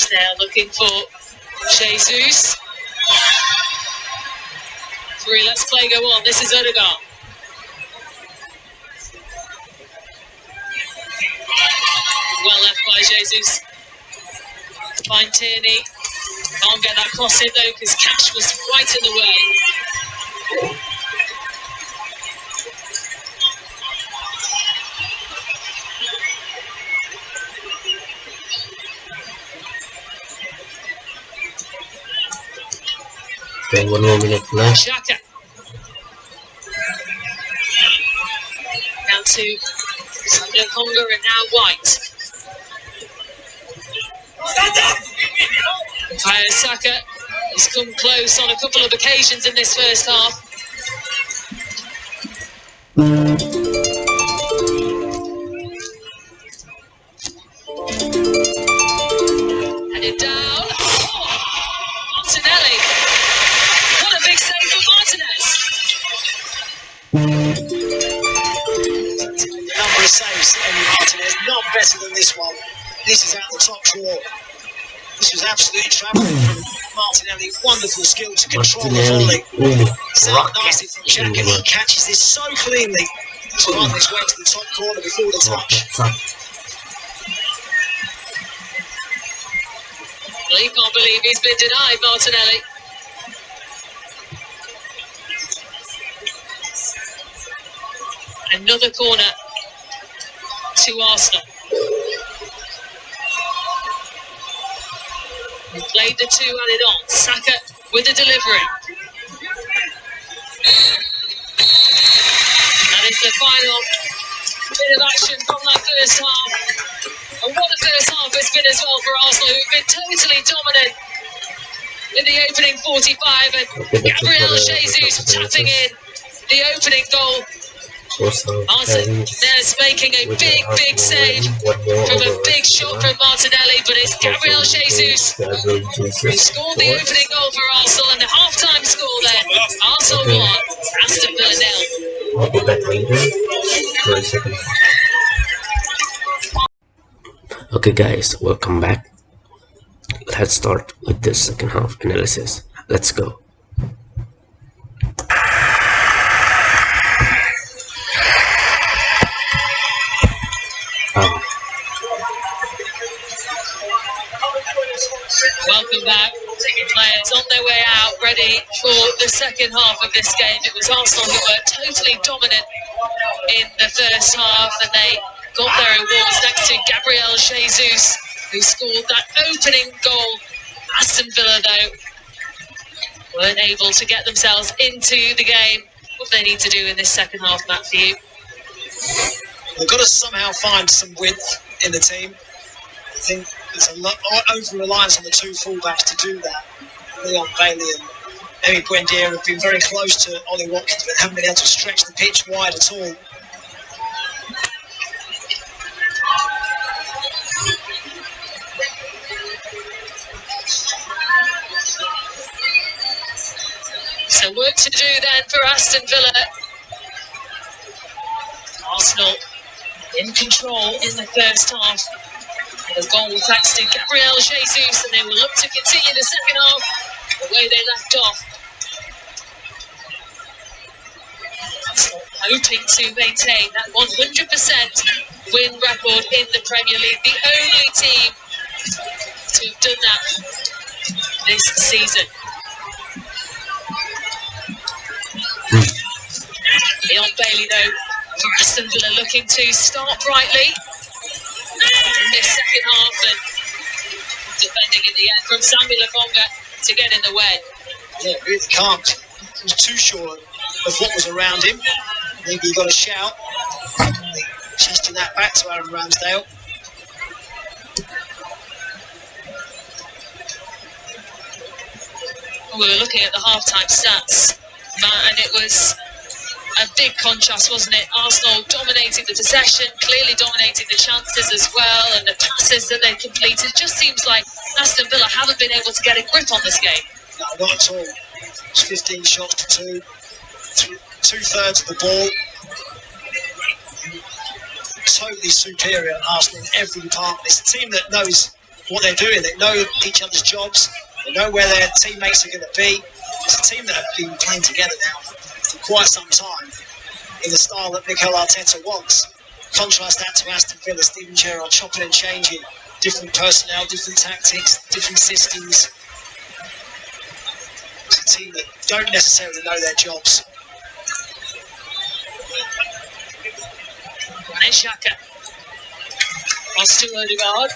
They're looking for Jesus. 3, let's play go on. This is Odegaard. Well left by Jesus. Find Tierney. Can't get that cross in though because Cash was right in the way. Okay, 1 more minute left. Xhaka. Down to Lokonga and now White. Bukayo Saka has come close on a couple of occasions in this first half. Headed down. Oh, Martinelli. What a big save for Martinez. Number of saves, Emi Martinez, not better than this one. This is out the top drawer. This was absolutely travelling from Martinelli. Wonderful skill to control the volley. So nasty from Xhaka. He catches this so cleanly to run his way to the top corner before the touch. Well, he can't believe he's been denied, Martinelli. Another corner to Arsenal. We played the 2 added on. Saka with the delivery. That is the final bit of action from that first half. And what a first half it's been as well for Arsenal, who've been totally dominant in the opening 45. And Gabriel Jesus tapping in the opening goal. Martinez making a big save from a big shot from Martinelli, but it's Gabriel Jesus who scored the opening goal for Arsenal, and the half-time score then, Arsenal 1, Aston Villa 0. I'll be back later for a second. Okay guys, welcome back. Let's start with the second half analysis. Let's go. Welcome back. Players on their way out, ready for the second half of this game. It was Arsenal who were totally dominant in the first half, and they got their rewards next to Gabriel Jesus, who scored that opening goal. Aston Villa, though, weren't able to get themselves into the game. What do they need to do in this second half, Matt, for you? They've got to somehow find some width in the team. I think it's a lot over-reliance on the two fullbacks to do that. Leon Bailey and Emi Buendia have been very close to Ollie Watkins, but haven't been able to stretch the pitch wide at all. So work to do then for Aston Villa. Arsenal in control in the first half. The goal thanks to Gabriel Jesus, and they will look to continue the second half the way they left off. Arsenal hoping to maintain that 100% win record in the Premier League. The only team to have done that this season. Leon Bailey, though, for Aston Villa, looking to start brightly in this second half, and defending in the end from Sammy Lakonga to get in the way. Yeah, really can't. He was too sure of what was around him. Maybe he got a shout. Chasing that back to Aaron Ramsdale. We were looking at the half-time stats, Matt, and it was a big contrast, wasn't it? Arsenal dominating the possession, clearly dominating the chances as well, and the passes that they completed. It just seems like Aston Villa haven't been able to get a grip on this game. No, not at all. It's 15 shots to 2. Two-thirds of the ball. Totally superior Arsenal in every department. It's a team that knows what they're doing. They know each other's jobs. They know where their teammates are going to be. It's a team that have been playing together now for quite some time in the style that Mikel Arteta wants. Contrast that to Aston Villa, Steven Gerrard chopping and changing, different personnel, different tactics, different systems. It's a team that don't necessarily know their jobs. Xhaka. Pass to Odegaard.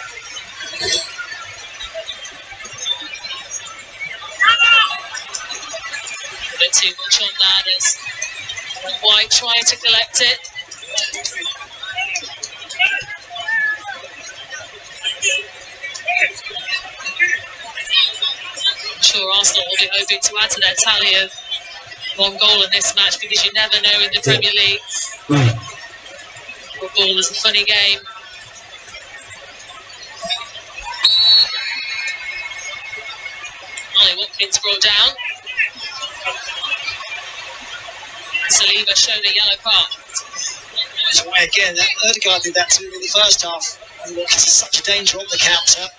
A bit too much on that as White trying to collect it. I'm sure Arsenal will be hoping to add to their tally of one goal in this match, because you never know in the Premier League. Football is a funny game. Ollie Watkins brought down. Saliba shown a yellow card. So again, Odegaard did that too in the first half. Watkins is such a danger on the counter.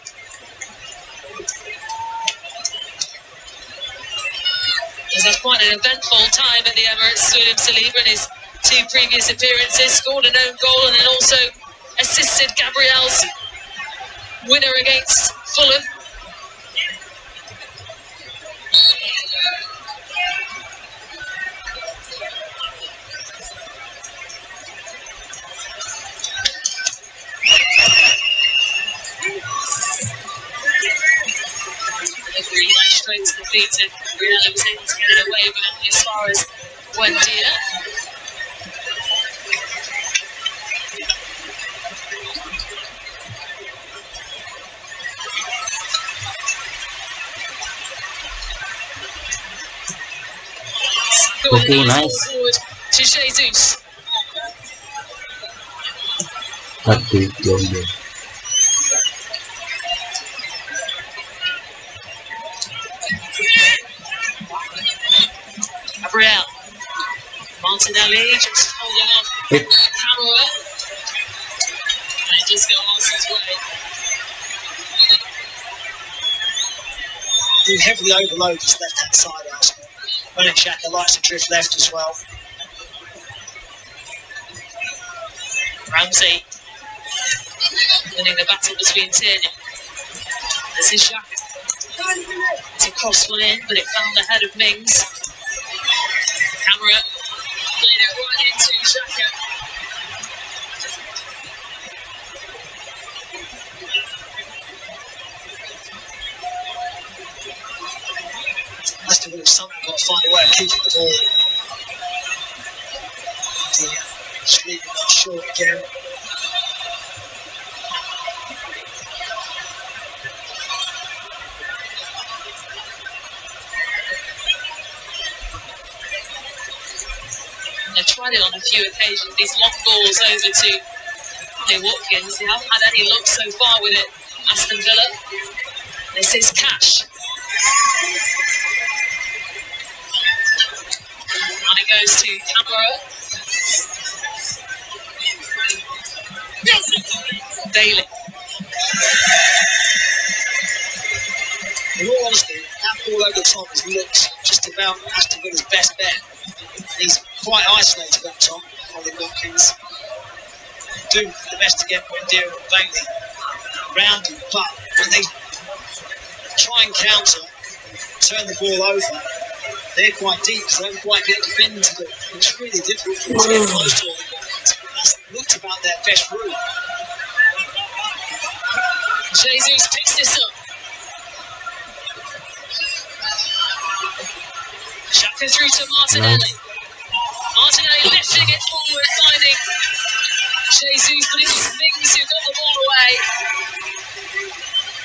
He's had quite an eventful time at the Emirates. William Saliba in his 2 previous appearances scored an own goal and then also assisted Gabriel's winner against Fulham. Delivery straight to the feet, and Gabriel was able to get it away, but only as far as Buendia. Okay, nice. Forward to Jesus. Gabriel. Martinelli just holding off Camera. And it just goes Arsenal's way. He heavily overloads his left-hand side, Arsenal. Granit Xhaka likes to drift left as well. Ramsey winning the battle between Tierney. This is Xhaka. It's a cross one in, but it found the head of Mings. Camera played it right into Xhaka. Aston Villa somehow got to find a way of keeping the ball. Just leaving that short again. They've tried it on a few occasions, these long balls over to Watkins. They haven't had any luck so far with it, Aston Villa. This is Cash. And it goes to Camera. Daly. In all honesty, that ball over the top has looked just about Aston Villa's best bet. He's quite isolated up top, Ollie Watkins. Do the best to get Wendy and Bailey around him, but when they try and counter, turn the ball over, they're quite deep, so they don't quite get defending to do. It's really difficult to get close to Ollie Watkins. That's looked about their best route. Jesus picks this up. Xhaka through to Martinelli. Martinelli lifting it forward, finding Jesus, but it was Mings who got the ball away.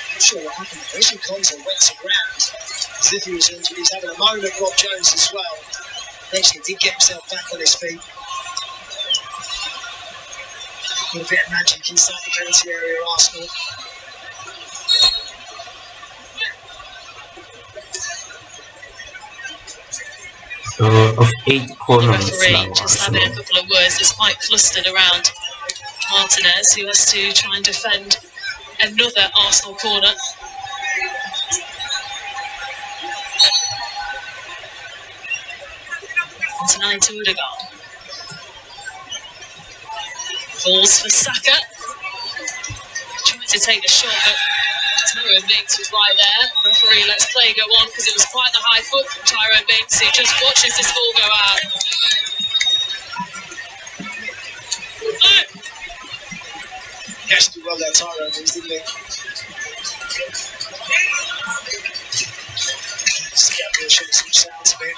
I'm not sure what happened. Basically, Conte went around as if he was injured. He's having a moment, Rob Jones as well. Eventually did get himself back on his feet. Got a bit of magic inside the penalty area, Arsenal. Of 8 The corners referee now, just having a Arsenal. couple of words. It's quite clustered around Martinez, who has to try and defend another Arsenal corner. Martinelli to Odegaard. Falls for Saka. Trying to take the shot, but Tyrone Mings was right there. Referee lets play go on because it was quite the high foot from Tyrone Mings, who just watches this ball go out. He actually did well there, Tyrone Mings, didn't he? Gabriel showing some sounds a bit.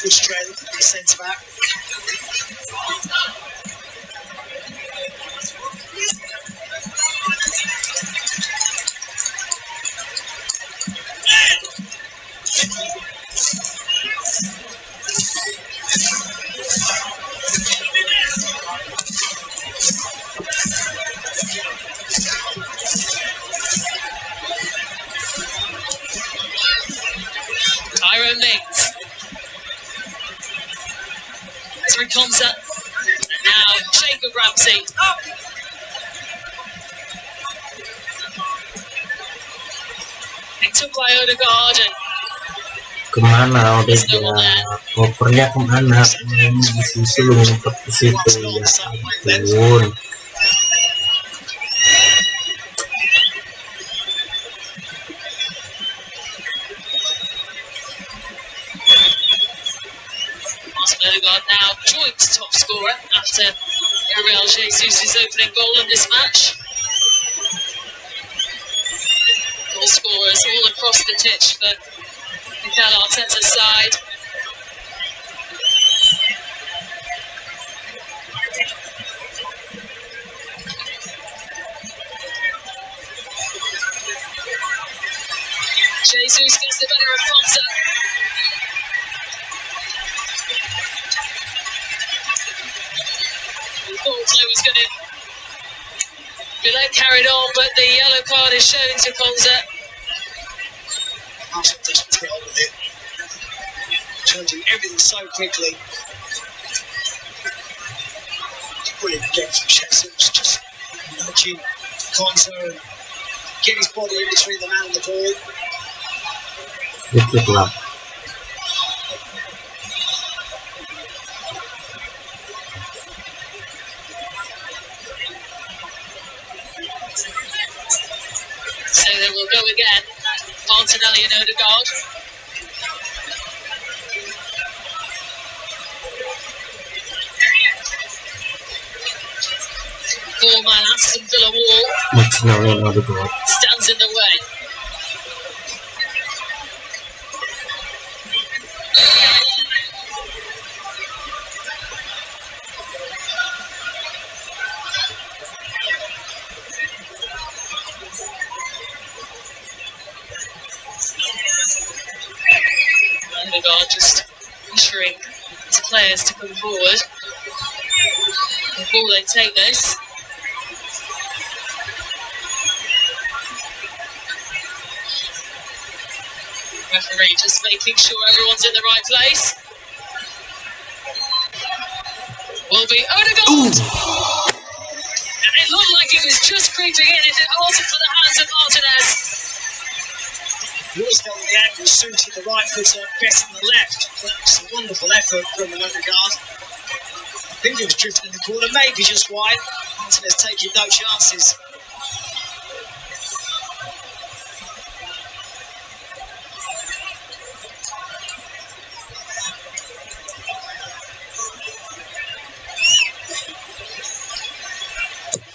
Good strength, good centre back. Tyrone Mings. Through Conte. And now Jacob Ramsey. Picked up by Odegaard and Kemana there's no one Odegaard? there. Kopernya kemana? Disusul ngumpet ke situ, ya ampun. Odegaard now joint top scorer after Gabriel Jesus' opening goal in this match. Goal scorers all across the pitch for Mikel Arteta's side. Jesus gets the better of Conte. We thought he was going to be let carried on, but the yellow card is shown to Conte. Arsenal desperate to get on with it. Trying to do everything so quickly. Brilliant again from Jesus, just nudging Conte and getting his body in between the man and the ball. Dikit lah. So they will go again. Martinelli and Odegaard. Four-man Aston Villa wall Martinelli and Odegaard. stands in the way. Odegaard just ushering his players to come forward. Before they take this. Referee just making sure everyone's in the right place. Will be Odegaard! And it looked like it was just creeping in if it wasn't for the hands of Martinez. He always felt the angle suited the right foot better than the left. It's a wonderful effort from Odegaard. I think he was drifting in the corner, maybe just wide. Martinez taking no chances.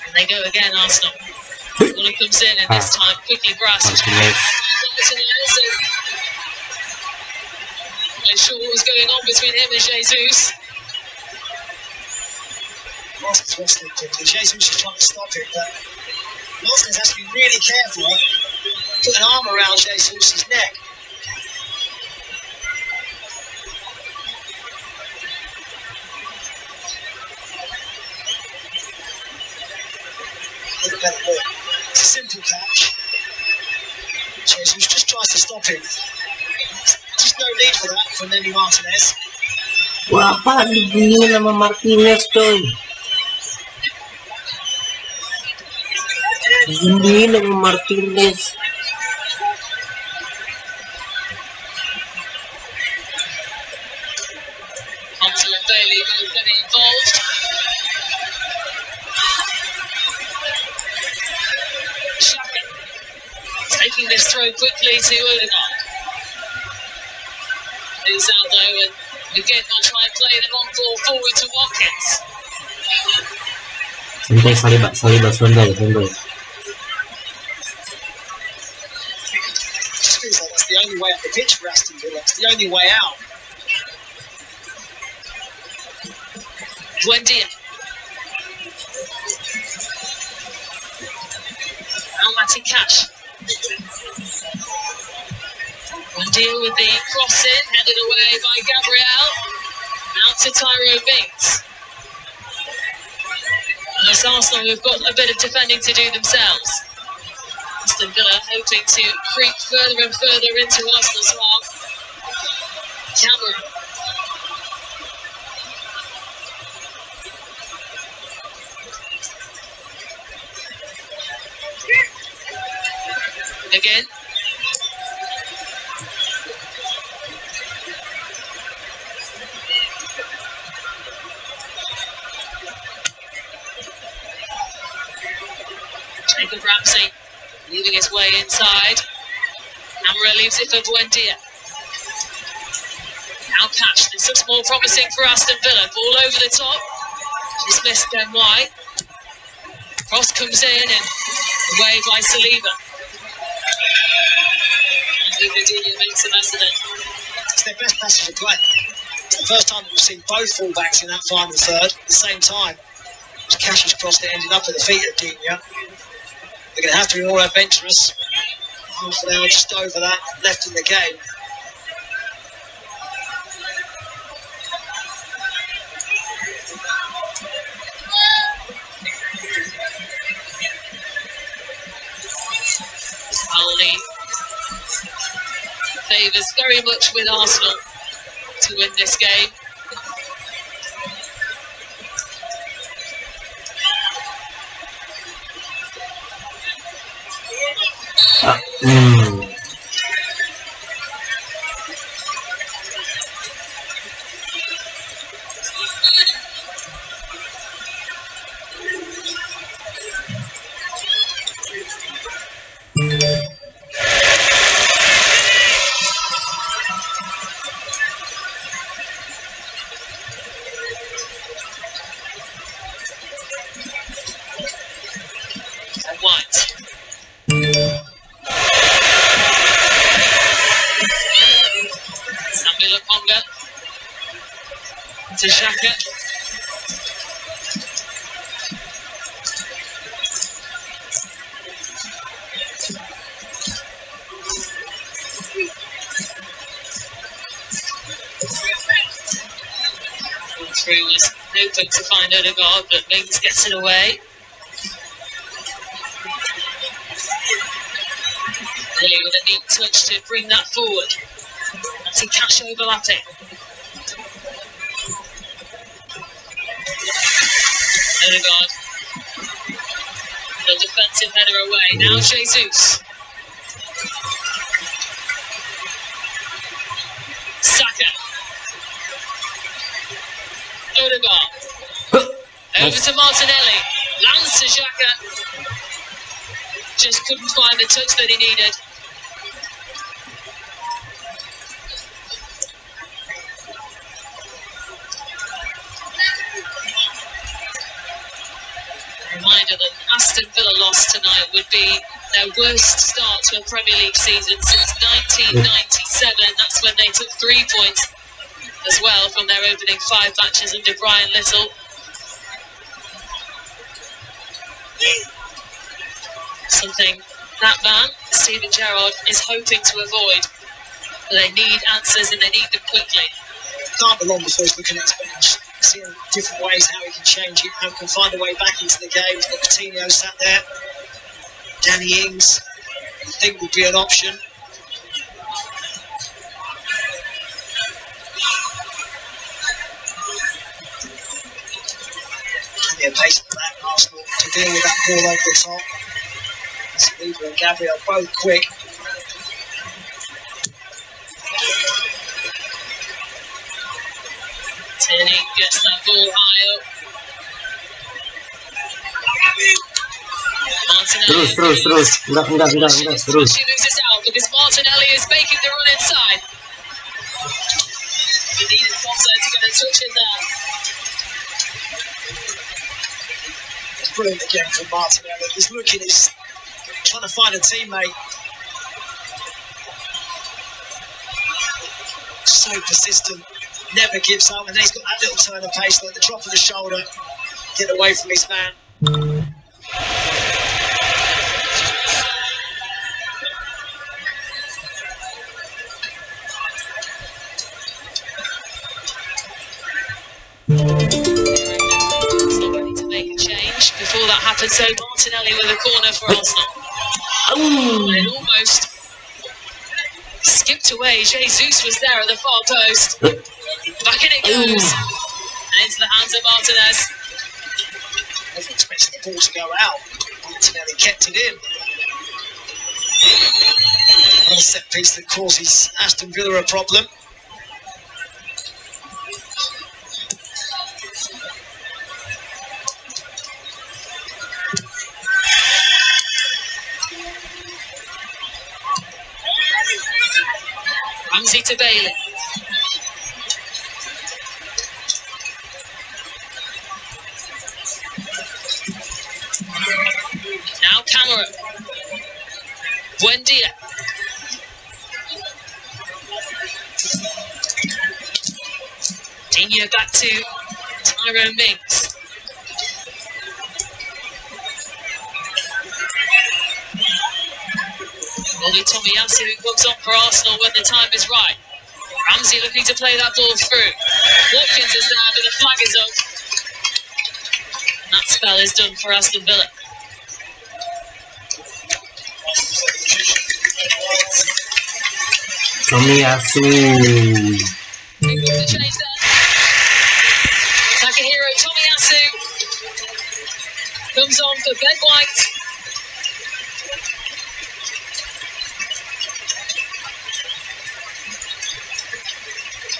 And they go again, Arsenal. Corner comes in and this time quickly grasped. Not sure what was going on between him and Jesus. Martinez wrestling quickly. Jesus is trying to stop it, but Martinez has to be really careful. Put an arm around Jesus' neck. Look at that ball. It's a simple catch. Jesus just tries to stop him. Just no need for that from Nemi Martinez. Wah, apa dibunyiin sama Martinez, coy? Dibunyiin sama Martinez. Hunter and Bailey both getting involved. Shaka taking this throw quickly to Odegaard. Moves out though, and again they'll try and play the long ball forward to Watkins. Santai, santai. Just feels like that's the only way up the pitch for Aston Villa. It's the only way out. Buendia. Now Matty Cash. Buendia with the cross in, headed away by Gabriel. Out to Tyrone Mings. And it's Arsenal who've got a bit of defending to do themselves. Aston Villa hoping to creep further and further into Arsenal's half. Cameron. Again. Jacob Ramsey leaving his way inside. Camera leaves it for Buendia. Now Cash. This looks more promising for Aston Villa. Ball over the top. Dismissed Ben White. Cross comes in and away by Saliba. And Lugadinho makes the best of it. It's their best passage of play. It's the first time that we've seen both fullbacks in that final third at the same time. Cash's cross that ended up at the feet of Digne. They're going to have to be more adventurous. Half an hour just over that left in the game. Aldi favours very much with Arsenal to win this game. to Xhaka. Through was hoping to find Odegaard, but Mings gets it away. Lily with a neat touch to bring that forward. That's Cash overlapping. Odegaard. The defensive header away. Now Jesus. Saka. Odegaard. Over to Martinelli. Lands to Xhaka. Just couldn't find the touch that he needed. A reminder that Aston Villa loss tonight would be their worst start to a Premier League season since 1997. That's when they took 3 points as well from their opening 5 matches under Brian Little. Something that man, Steven Gerrard, is hoping to avoid. But they need answers and they need them quickly. Can't be long before he's looking at his bench, seeing different ways how he can change it, how he can find a way back into the game. He's got Coutinho sat there. Danny Ings, I think, would be an option. Plenty of pace for that Arsenal to deal with that ball over the top. Saliba and Gabriel both quick. Tierney gets that ball high up. Martinelli. Terus. Enggak, terus. She loses out because Martinelli is making the run inside. We needed Fonso to get a touch in there. It's brilliant again from Martinelli. He's looking, he's trying to find a teammate. So persistent, never gives up, and then he's got that little turn of pace at the drop of the shoulder, get away from his man. He's not ready to make a change. Before that happened, so Martinelli with a corner for Arsenal. And it almost skipped away. Jesus was there at the far post. Back in it goes. And into the hands of Martinez. I wasn't expecting the ball to go out. Martinelli kept it in. Another set piece that causes Aston Villa a problem. Ramsey to Bailey. Now Camera. Buendia. Dinho back to Tyrone Mings. Will be Tomiyasu who comes on for Arsenal when the time is right. Ramsey looking to play that ball through. Watkins is there, but the flag is up. And that spell is done for Aston Villa. Tomiyasu. Big move to change there. Takahiro Tomiyasu comes on for Ben White.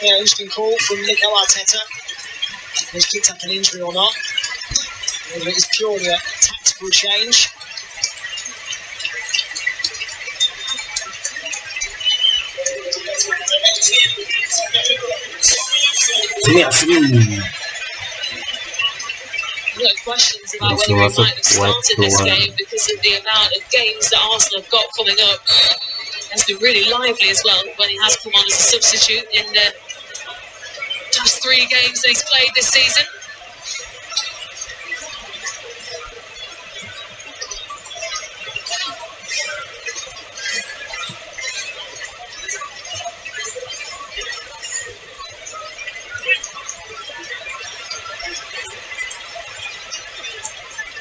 Yeah, interesting call from Mikel Arteta. He's picked up an injury or not. Whether it is purely a tactical change. No questions about whether he might have started this game because of the amount of games that Arsenal have got coming up. He has been really lively as well when he has come on as a substitute in the Just 3 games that he's played this season.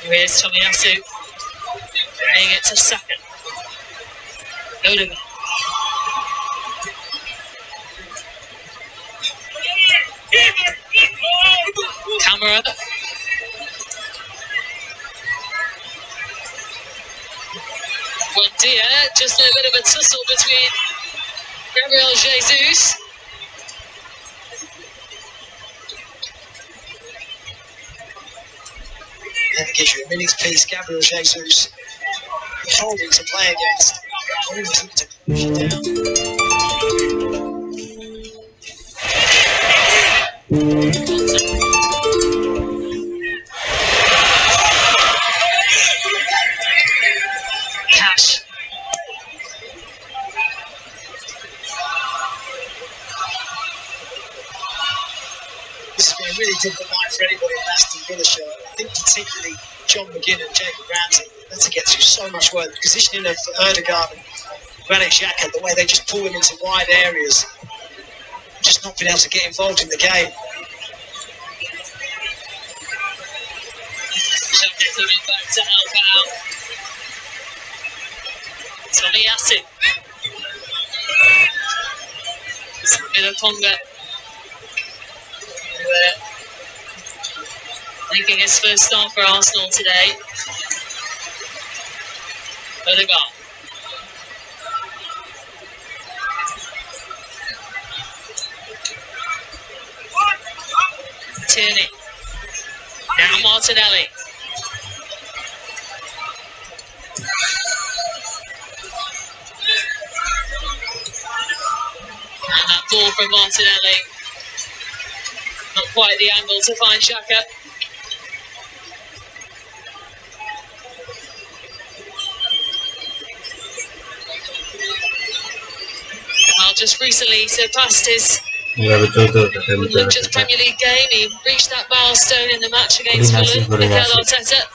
Here is Tomiyasu, carrying it to Saka. Odegaard. Camera. Buendia, just a bit of a tussle between Gabriel Jesus. That gives you a minute's piece. Gabriel Jesus holding to play against. Almost looking to close you down. Cash. This has been a really difficult night for anybody in Aston Villa shirt. I think particularly John McGinn and Jacob Ramsey had to get through so much work. The positioning of Odegaard and Granit Xhaka, the way they just pull him into wide areas, just not being able to get involved in the game. Xhaka coming back to help out. Tomiyasu. Samira Conga. Making his first start for Arsenal today. Odegaard. Tierney. Now Martinelli. And that ball from Martinelli. Not quite the angle to find Xhaka. Well, just recently surpassed his just Premier League game. He reached that milestone in the match against Fulham. Mikel Arteta.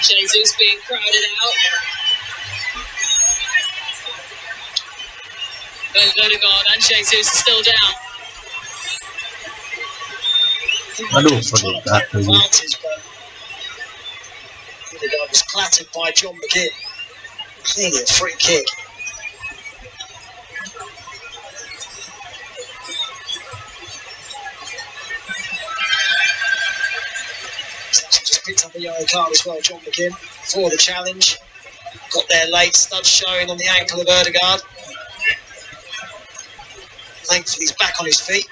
Jesus being crowded out. Both Odegaard and Jesus are still down. Advantage, but Odegaard was clattered by John McGinn. Clearly a free kick. Just picked up a yellow card as well, John McGinn, for the challenge. Got there late, studs showing on the ankle of Odegaard. Thankfully he's back on his feet.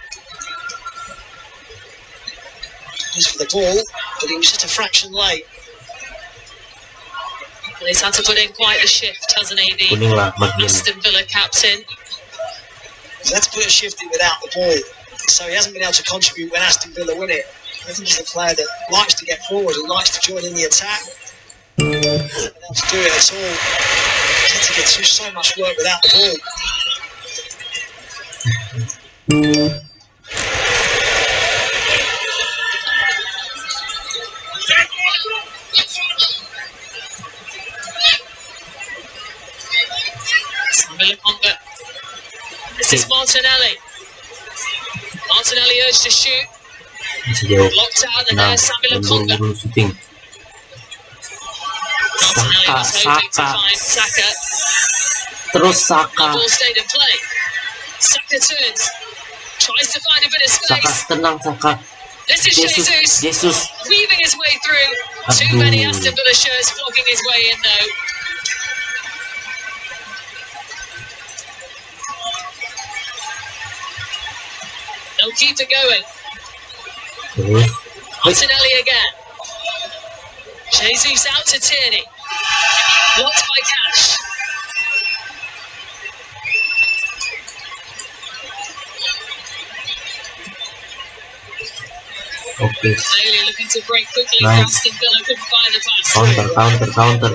Goes for the ball, but he was just a fraction late. And he's had to put in quite a shift, hasn't he, the Aston Villa captain? He's had to put a shift in without the ball, so he hasn't been able to contribute when Aston Villa win it. I think he's a player that likes to get forward and likes to join in the attack. Not able to do it at all. He's had to get through so much work without the ball. This is Martinelli. Martinelli urged to shoot. Blocked out, and there's Samuel Conga. Martinelli was hoping to find Saka. Terus Saka. The ball stayed in play. Saka turns. Tries to find a bit of Saka, space. tenang Saka. This is Jesus. Weaving his way through. Too many Aston Villa shirts blocking his way in, though. They'll keep it going. Martinelli again. Jesus out to Tierney. Blocked by Cash. Okay. Bailey looking to break quickly. Nice. Aston Villa couldn't find the pass. Counter.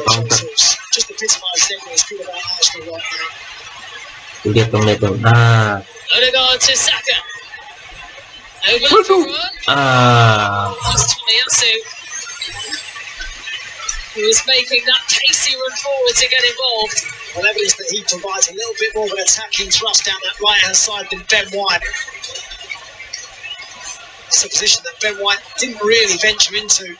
Just epitomised everything that's good about Arsenal right now. Lihat dong. Nah. Odegaard to Saka. Over for run. That's Tomiyasu, who was making that pacey run forward to get involved. Well, evidence that he provides a little bit more of an attacking thrust down that right-hand side than Ben White. It's a position that Ben White didn't really venture into.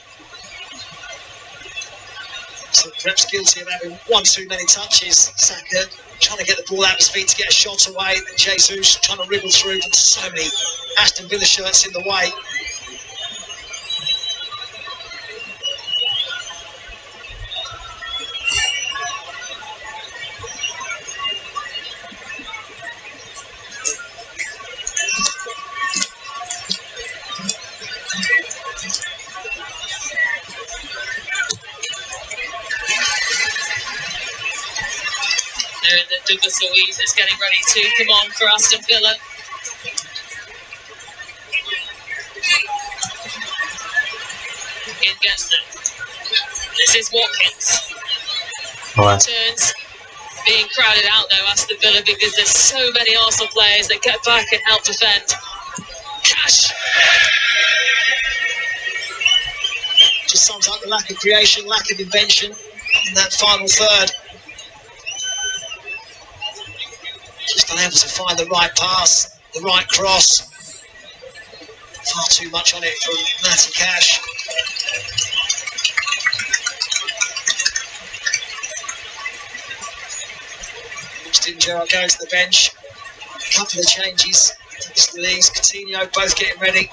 So perhaps guilty of having one too many touches. Saka trying to get the ball out of his feet to get a shot away. And Jesus trying to wriggle through, but so many Aston Villa shirts in the way. Knowing that Douglas Luiz is getting ready to come on for Aston Villa. In gets them. This is Watkins. Turns. Being crowded out though, Aston Villa, because there's so many Arsenal players that get back and help defend. Cash. Just sums up the lack of creation, lack of invention in that final third. Just unable to find the right pass, the right cross. Far too much on it from Matty Cash. Austin Gerrard going to the bench. A couple of changes. Luiz, Coutinho both getting ready.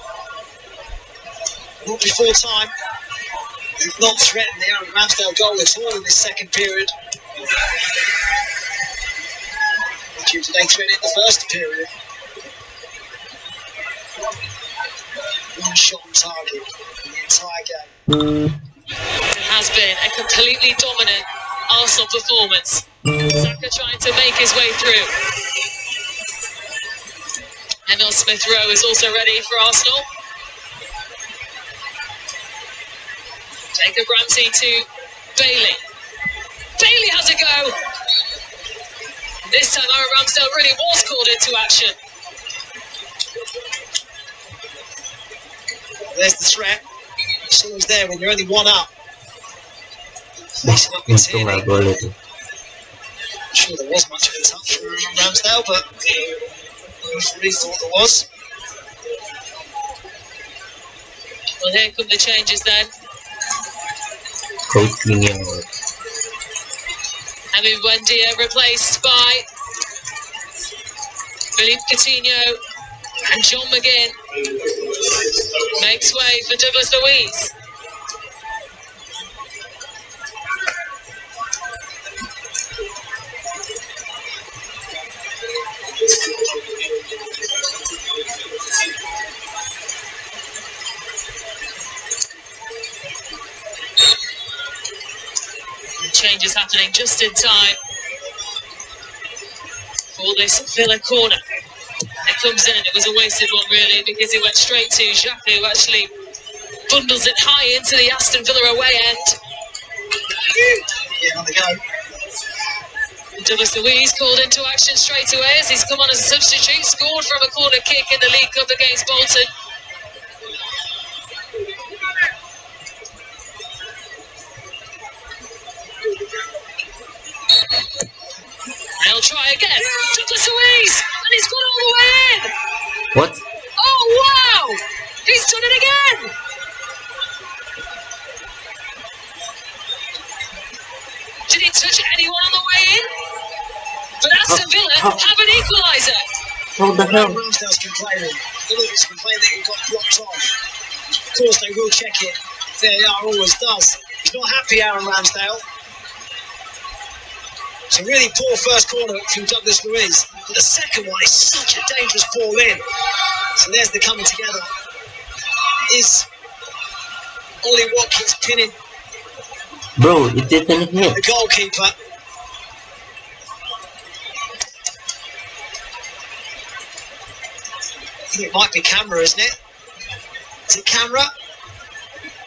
Not before time. They've not threatened the Aaron Ramsdale goal at all in this second period. Due to they threatened it in the first period. One shot on target in the entire game. It has been a completely dominant Arsenal performance. Saka trying to make his way through. Emil Smith-Rowe is also ready for Arsenal. Jacob Ramsey to Bailey. Bailey has a go. This time Aaron Ramsdale really was called into action. There's the threat. It's always there when you're only one up. Facing up with Tierney. I'm sure there was much of a touch for Ramsdale, but the referee thought there was. Well, here come the changes then. Coutinho. Emi Buendia replaced by Philippe Coutinho, and John McGinn makes way for Douglas Luiz. Changes happening just in time for this Villa corner. It comes in and it was a wasted one really, because it went straight to Xhaka, who actually bundles it high into the Aston Villa away end. Yeah, on the go. Douglas Luiz called into action straight away as he's come on as a substitute, scored from a corner kick in the League Cup against Bolton. They'll try again. Douglas Luiz, and he's gone all the way in. What? Oh wow! He's done it again. Did he touch anyone on the way in? But Aston Villa have an equaliser. How the hell? Ramsdale's complaining. He's complaining that he got blocked off. Of course, they will check it. VAR always does. He's not happy, Aaron Ramsdale. It's a really poor first corner from Douglas Luiz, but the second one is such a dangerous ball in. So there's the coming together. Is Ollie Watkins pinning Bro, it didn't hit. the goalkeeper? I think it might be camera, isn't it? Is it camera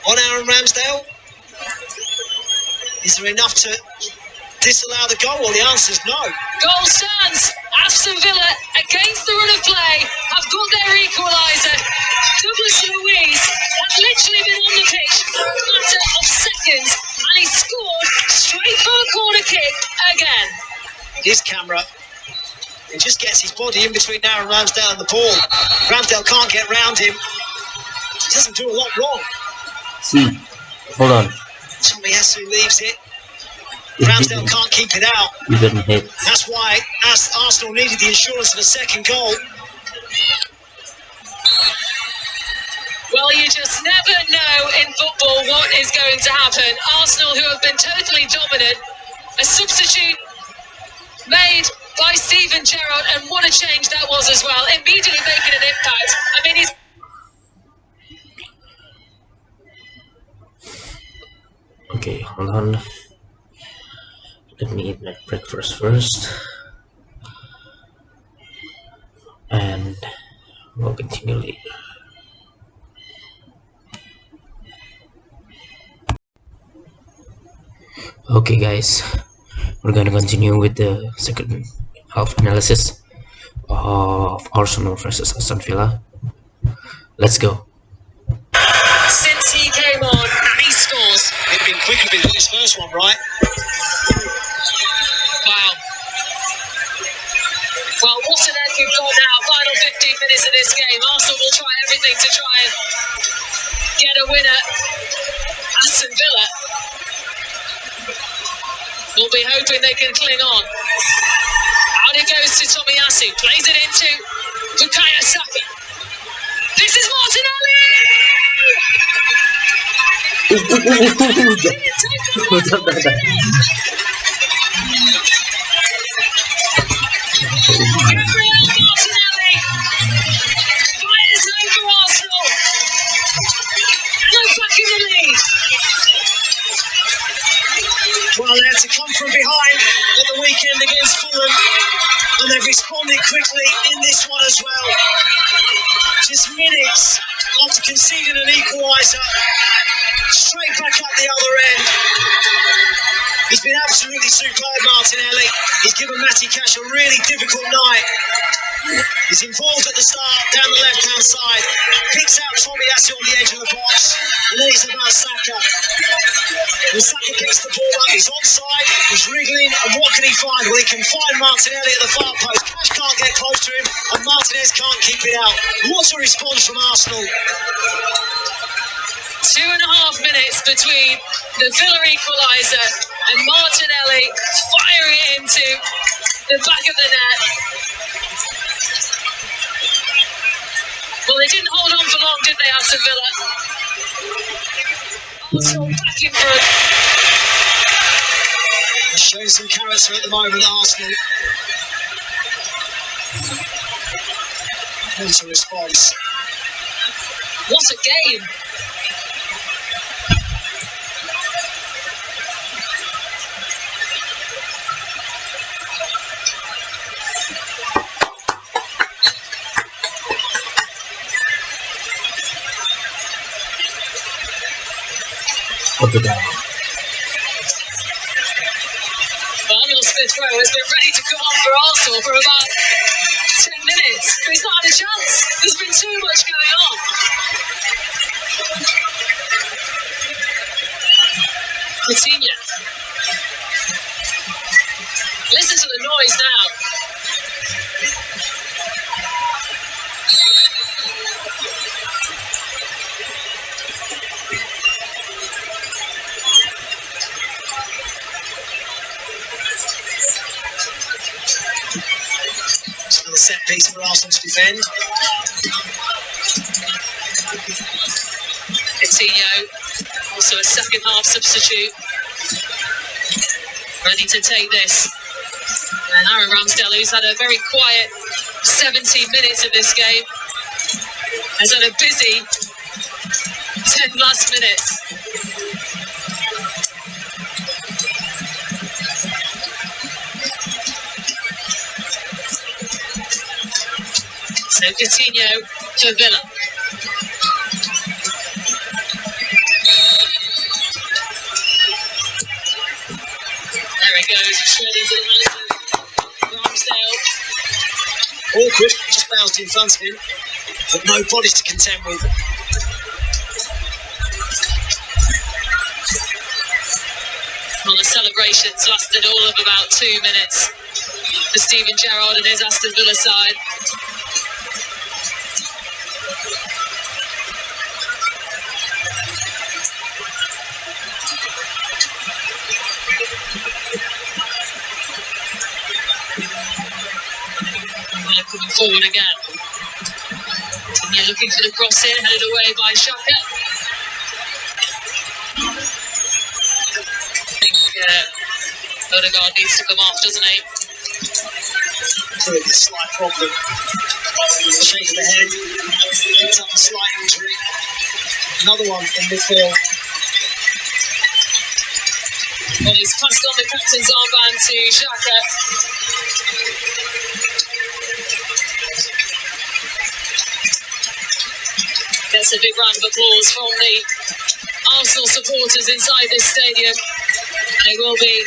on Aaron Ramsdale? Is there enough to disallow the goal? Well, the answer is no. Goal stands. Aston Villa, against the run of play, have got their equaliser. Douglas Luiz has literally been on the pitch for a matter of seconds, and he scored straight from a corner kick again. His camera. He just gets his body in between Aaron Ramsdale and the ball. Ramsdale can't get round him. He doesn't do a lot wrong. See, hold on. Tommy Yasu leaves it. Ramsdale can't keep it out. You didn't hit. That's why Arsenal needed the insurance of a second goal. Well, you just never know in football what is going to happen. Arsenal, who have been totally dominant, a substitute made by Steven Gerrard, and what a change that was as well, immediately making an impact. I mean, he's... Okay, hold on. Let me eat my breakfast first. And we'll continue later. Okay guys, we're gonna continue with the second half analysis of Arsenal versus Aston Villa. Let's go. Since he came on, and he scores. It'd been quick if he'd got his first one right. Wow. Well, what an end we've got now. Final 15 minutes of this game. Arsenal will try everything to try and get a winner. Aston Villa will be hoping they can cling on. Out it goes to Tomiyasu. Plays it into Bukayo Saka. This is Martinelli! Gabriel Martinelli fires home for Arsenal, and they're back in the lead. Well, they had to come from behind at the weekend against Fulham, and they've responded quickly in this one as well. Just minutes after conceding an equaliser, straight back up the other end. He's been absolutely superb, Martinelli. He's given Matty Cash a really difficult night. He's involved at the start, down the left-hand side. Picks out Tomiyasu on the edge of the box. And then it's about Saka. And Saka picks the ball up. He's onside. He's wriggling. And what can he find? Well, he can find Martinelli at the far post. Cash can't get close to him. And Martinez can't keep it out. What a response from Arsenal. 2.5 minutes between the Villa equaliser and Martinelli firing it into the back of the net. Well, they didn't hold on for long, did they, Aston Villa? Arsenal back in front. They're showing some character at the moment, Arsenal. What a response. What a game. What the guy? Well, Emil Smith-Rowe has been ready to come on for Arsenal for about 10 minutes, but he's not had a chance. There's been too much going on. Coutinho. Listen to the noise now. It's another set piece for Arsenal to defend. Coutinho, also a second half substitute, ready to take this. And Aaron Ramsdale, who's had a very quiet 70 minutes of this game, has had a busy 10 last minutes. So Coutinho to Villa. There it goes, straight into the hands of Ramsdale. Awkward, just bounced in front of him, but no bodies to contend with. Well, the celebrations lasted all of about 2 minutes for Steven Gerrard and his Aston Villa side. Villa coming forward again. And they're looking for the cross in, headed away by Xhaka. I think Odegaard needs to come off, doesn't he? Clearly a slight problem. Shake of the head, picked up a slight injury. Another one in midfield. Well, he's passed on the captain's armband to Xhaka. Gets a big round of applause from the Arsenal supporters inside this stadium. And it will be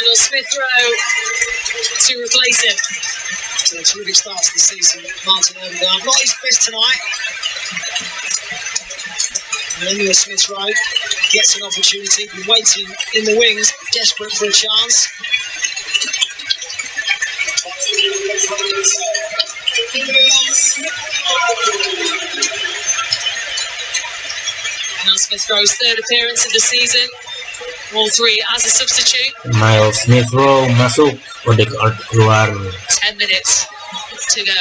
Emil Smith Rowe to replace him. A terrific start to the season, Martin Odegaard. Not his best tonight. Emil Smith Rowe gets an opportunity, been waiting in the wings, desperate for a chance. Emil Smith Rowe's third appearance of the season, all three as a substitute. Miles Smith Rowe masuk, Odegaard keluar. 10 minutes to go.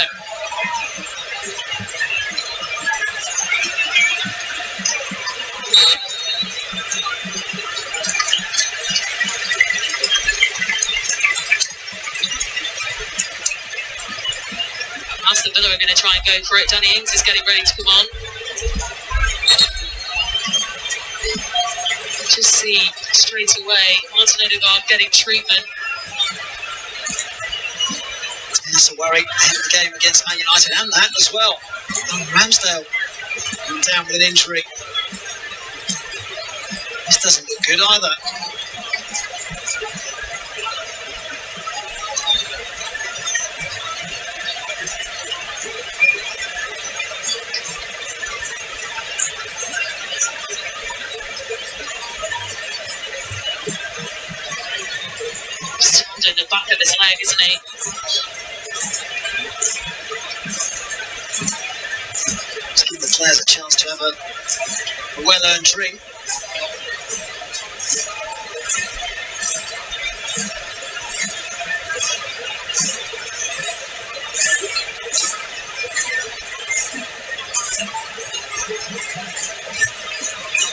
Aston Villa are going to try and go for it. Danny Ings is getting ready to come on. Just see straight away Martin Odegaard getting treatment. That's a worry ahead of the game against Man United and that as well. Ramsdale down with an injury. This doesn't look good either. In the back of his leg, isn't he? Just give the players a chance to have a well-earned drink.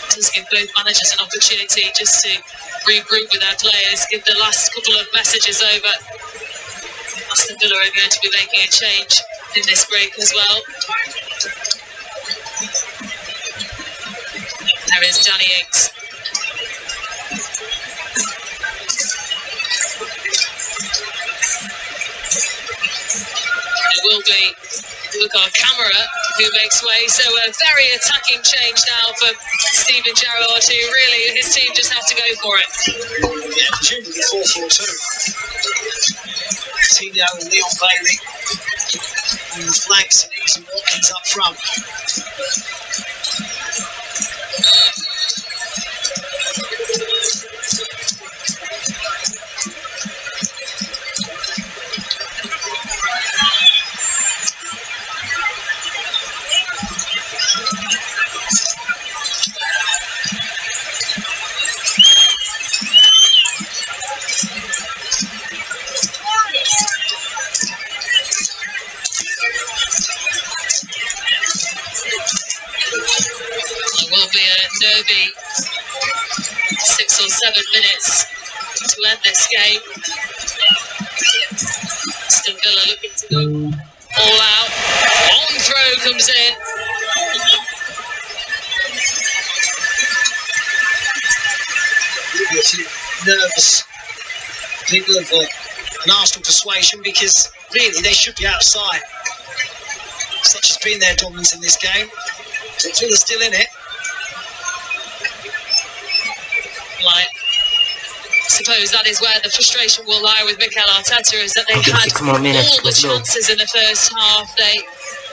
Does give both managers an opportunity just to regroup with their players, give the last couple of messages over. Aston Villa are going to be making a change in this break as well. There is Danny Ings. It will be Luka Kamara who makes way, so a very attacking change now for Steven Gerrard, who really, his team just have to go for it. Yeah, presumably 4-4-2. Tino and Leon Bailey on the flanks and Ease and Watkins up front. Derby, 6 or 7 minutes to end this game. Aston Villa looking to go all out. Long throw comes in. A few nervous people of an Arsenal persuasion, because really they should be outside. Such has been their dominance in this game. But Villa's still in it. Like suppose that is where the frustration will lie with Mikel Arteta, is that they Okay, had 6 more minutes. all the Let's go. chances in the first half. They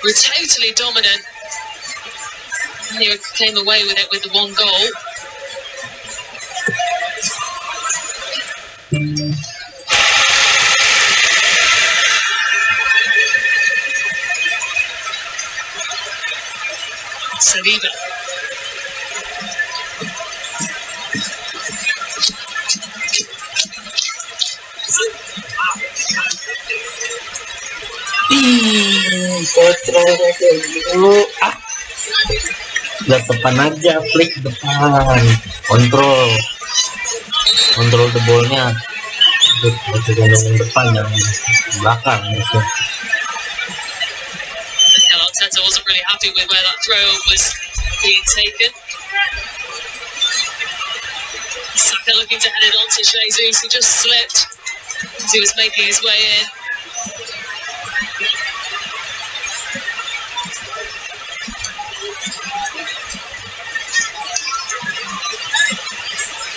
were totally dominant. And they came away with it with the one goal. Saliba. Kontrol dulu. Lihat depan aja, flick depan. Kontrol the ball-nya. Masih gendong depan dan belakang gitu. Mikel Arteta wasn't really happy with where that throw was being taken. Saka looking to head it on to Jesus, who just slipped as he was making his way in.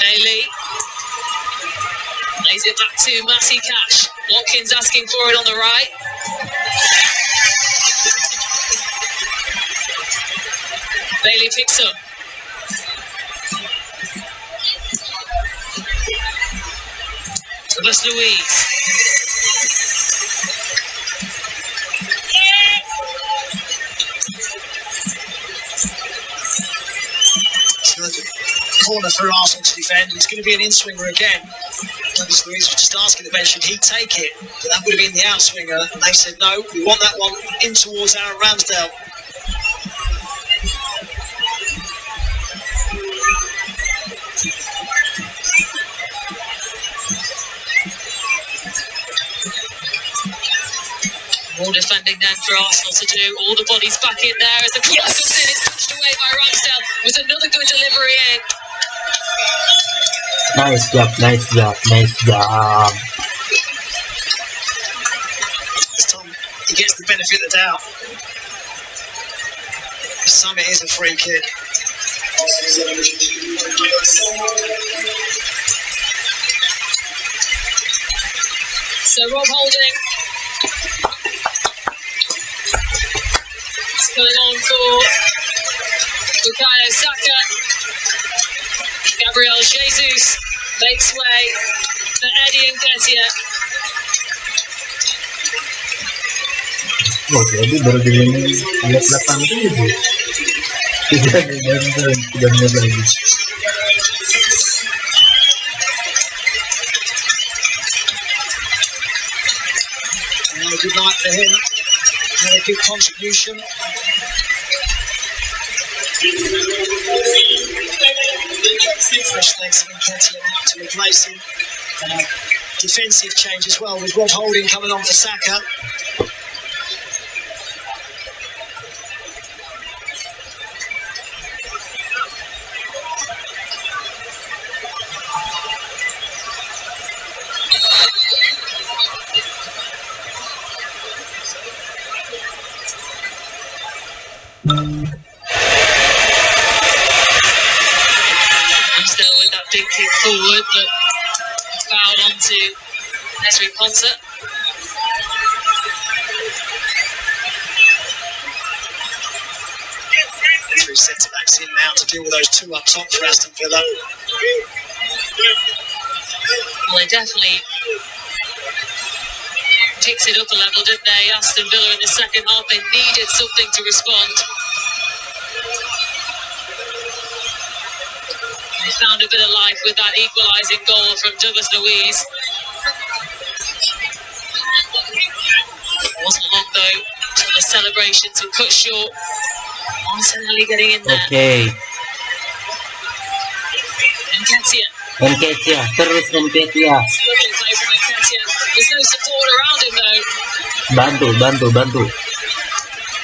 Bailey lays it back to Matty Cash. Watkins asking for it on the right. Bailey picks up. Thomas Louise. Corner for Arsenal to defend. It's going to be an in-swinger again. Thomas Louise was just asking the bench, should he take it? But that would have been the out-swinger. And they said, no, we want that one in towards Aaron Ramsdale. More defending then for Arsenal to do. All the bodies back in there as the cross comes in. It's pushed away by Ramsdale. Was another good delivery in. Nice job. This time he gets the benefit of the doubt. This time it is a free kick. So Rob Holding is going on for Bukayo Saka. Gabriel Jesus makes way for Eddie Nketiah. Oh, jadi baru digini lihat 8.000. Tidak menit lagi. Good night for him. Had a big contribution. Fresh legs of Nketiah now to replace him. Defensive change as well with Rob Holding coming on for Saka. Ramsdale with that big kick forward, but fouled onto Ezri Konsa. Three centre-backs in now to deal with those two up top for Aston Villa. Well, they definitely picked it up a level, didn't they? Aston Villa in the second half, they needed something to respond. They found a bit of life with that equalising goal from Douglas Luiz. It wasn't long though until the celebrations were cut short. Martinelli getting in there. Okay. Nketiah. Terus Nketiah. Lovely play from Nketiah. There's no support around him though. Bantu.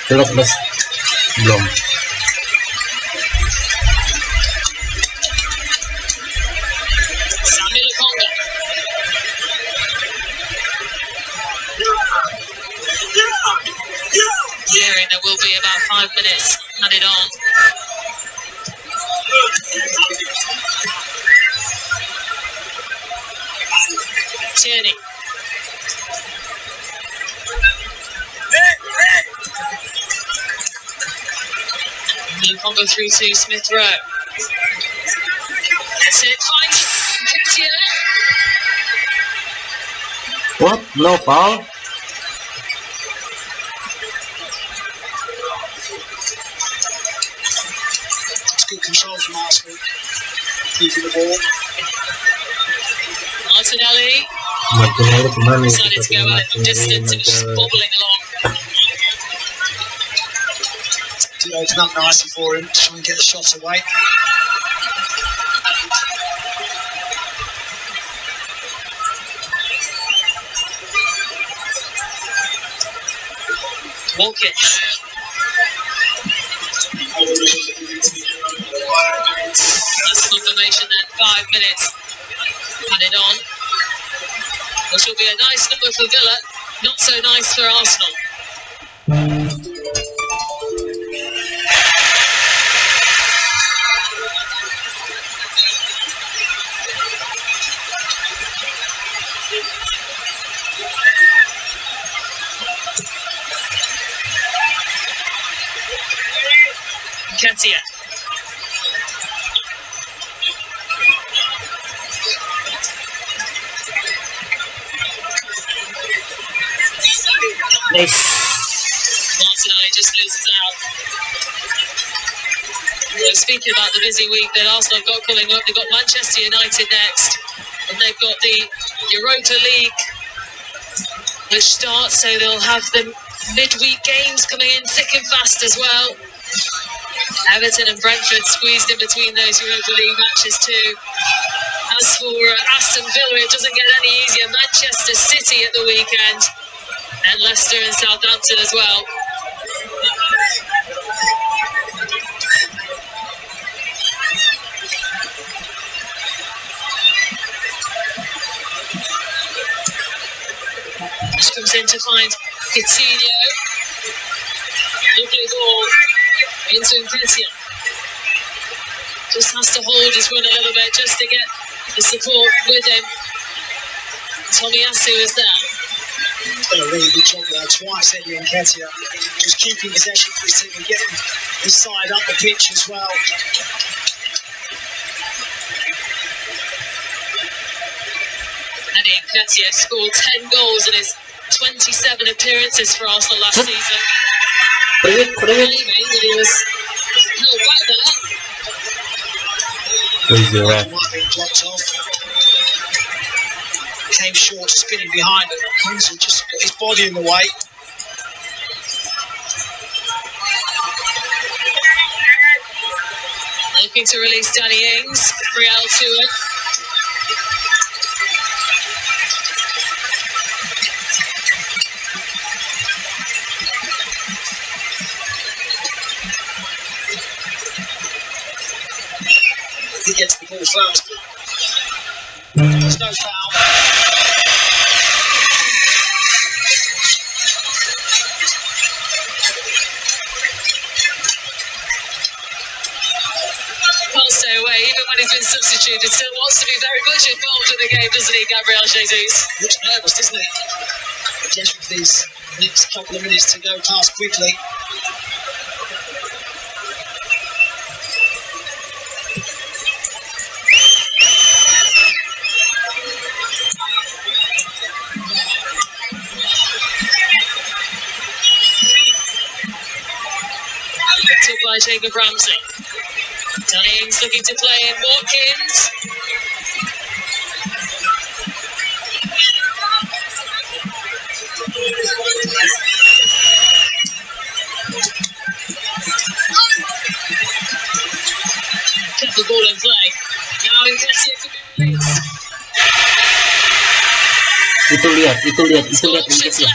Plus. Belum. Sammy Lokonga. Hearing there will be about 5 minutes added on. Tierney. Combo through to Smith Rowe. That's it, finds Nketiah. What? No foul? It's good control from Arsenal. Keeping the ball. Martinelli Martinelli kemana ya? decided to go a little distance and just bobbling along. Did open up nicely for him, try and get the shot away. Watkins. That's confirmation then, 5 minutes added on. Which will be a nice number for Villa, not so nice for Arsenal. Nketiah. Nice. Martinelli just loses out. Well, speaking about the busy week that Arsenal have got coming up, they've got Manchester United next, and they've got the Europa League, which starts, so they'll have the midweek games coming in thick and fast as well. Everton and Brentford squeezed in between those Europa League matches too. As for Aston Villa, it doesn't get any easier. Manchester City at the weekend, and Leicester and Southampton as well. Just comes in to find Coutinho. Lovely ball into Nketiah. Just has to hold his run a little bit just to get the support with him. Tomiyasu is there. Done a really good job there. Twice Eddie Nketiah just keeping possession for his team and getting his side up the pitch as well. Eddie Nketiah scored 10 goals in his 27 appearances for Arsenal last season. Claiming that he was held back there. Crazy ref. Might have been blocked off. Came short, spinning behind him. Kingsley just got his body in the way. Looking to release Danny Ings. Friel to it. He gets the ball first. There's no foul. Can't stay away, even when he's been substituted. Still wants to be very much involved in the game, doesn't he, Gabriel Jesus? Looks nervous, doesn't he? Just with these next couple of minutes to go past quickly. Took by Jacob Ramsey. Danny Ings looking to play in. Watkins. Kept the ball in play. Now Nketiah could be released. Itu lihat Nketiah.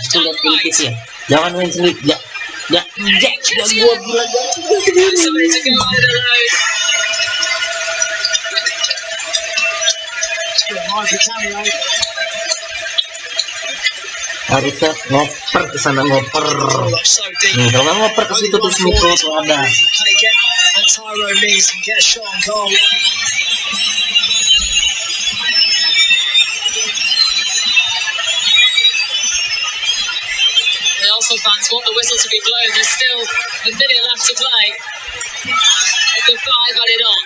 Jangan main sendiri. Jangan gua bilang Decided to go out alone. harusnya ngoper ke sana, ngoper. Nih, kalau nggak ngoper ke situ terus mikro tuh ada. Arsenal fans want the whistle to be blown. There's still a minute left to play. The 5 added on.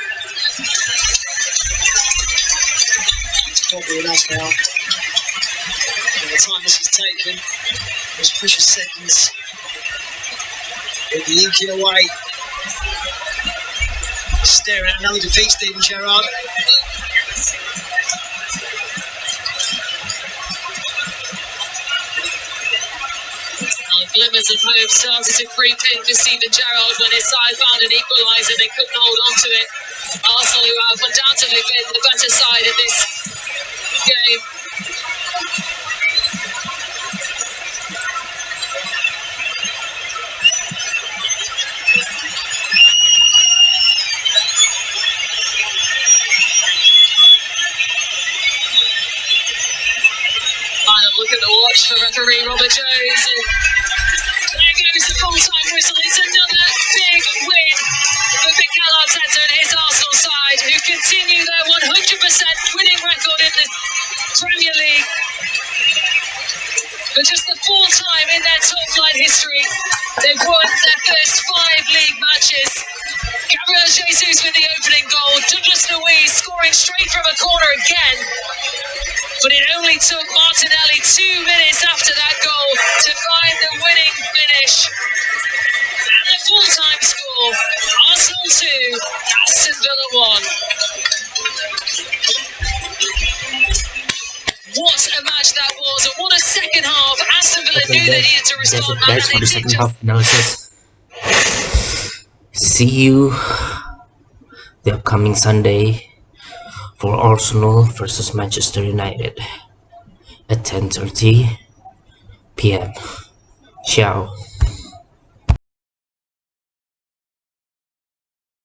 It's probably enough now. By the time this is taken, those precious seconds will be inking away. Staring at another defeat, Steven Gerrard. Glimmers of hope started to creep in for Steven Gerrard when his side found an equaliser. They couldn't hold on to it. Arsenal, who have undoubtedly been the better side in this game. Final look at the watch for referee Robert Jones. And there goes the full-time whistle. It's another big win for Mikel Arteta and his Arsenal side, who continue their 100% winning record in the Premier League. For just the 4th time in their top-flight history, they've won their first 5 league matches. Gabriel Jesus with the opening goal. Douglas Luiz scoring straight from a corner again. But it only took Martinelli 2 minutes after that goal to find the winning finish. And the full-time score, Arsenal 2, Aston Villa 1. What a match that was, and what a second half. Aston Villa knew they needed to respond back, and they did second half analysis. See you the upcoming Sunday for Arsenal versus Manchester United at 10:30 p.m. Ciao.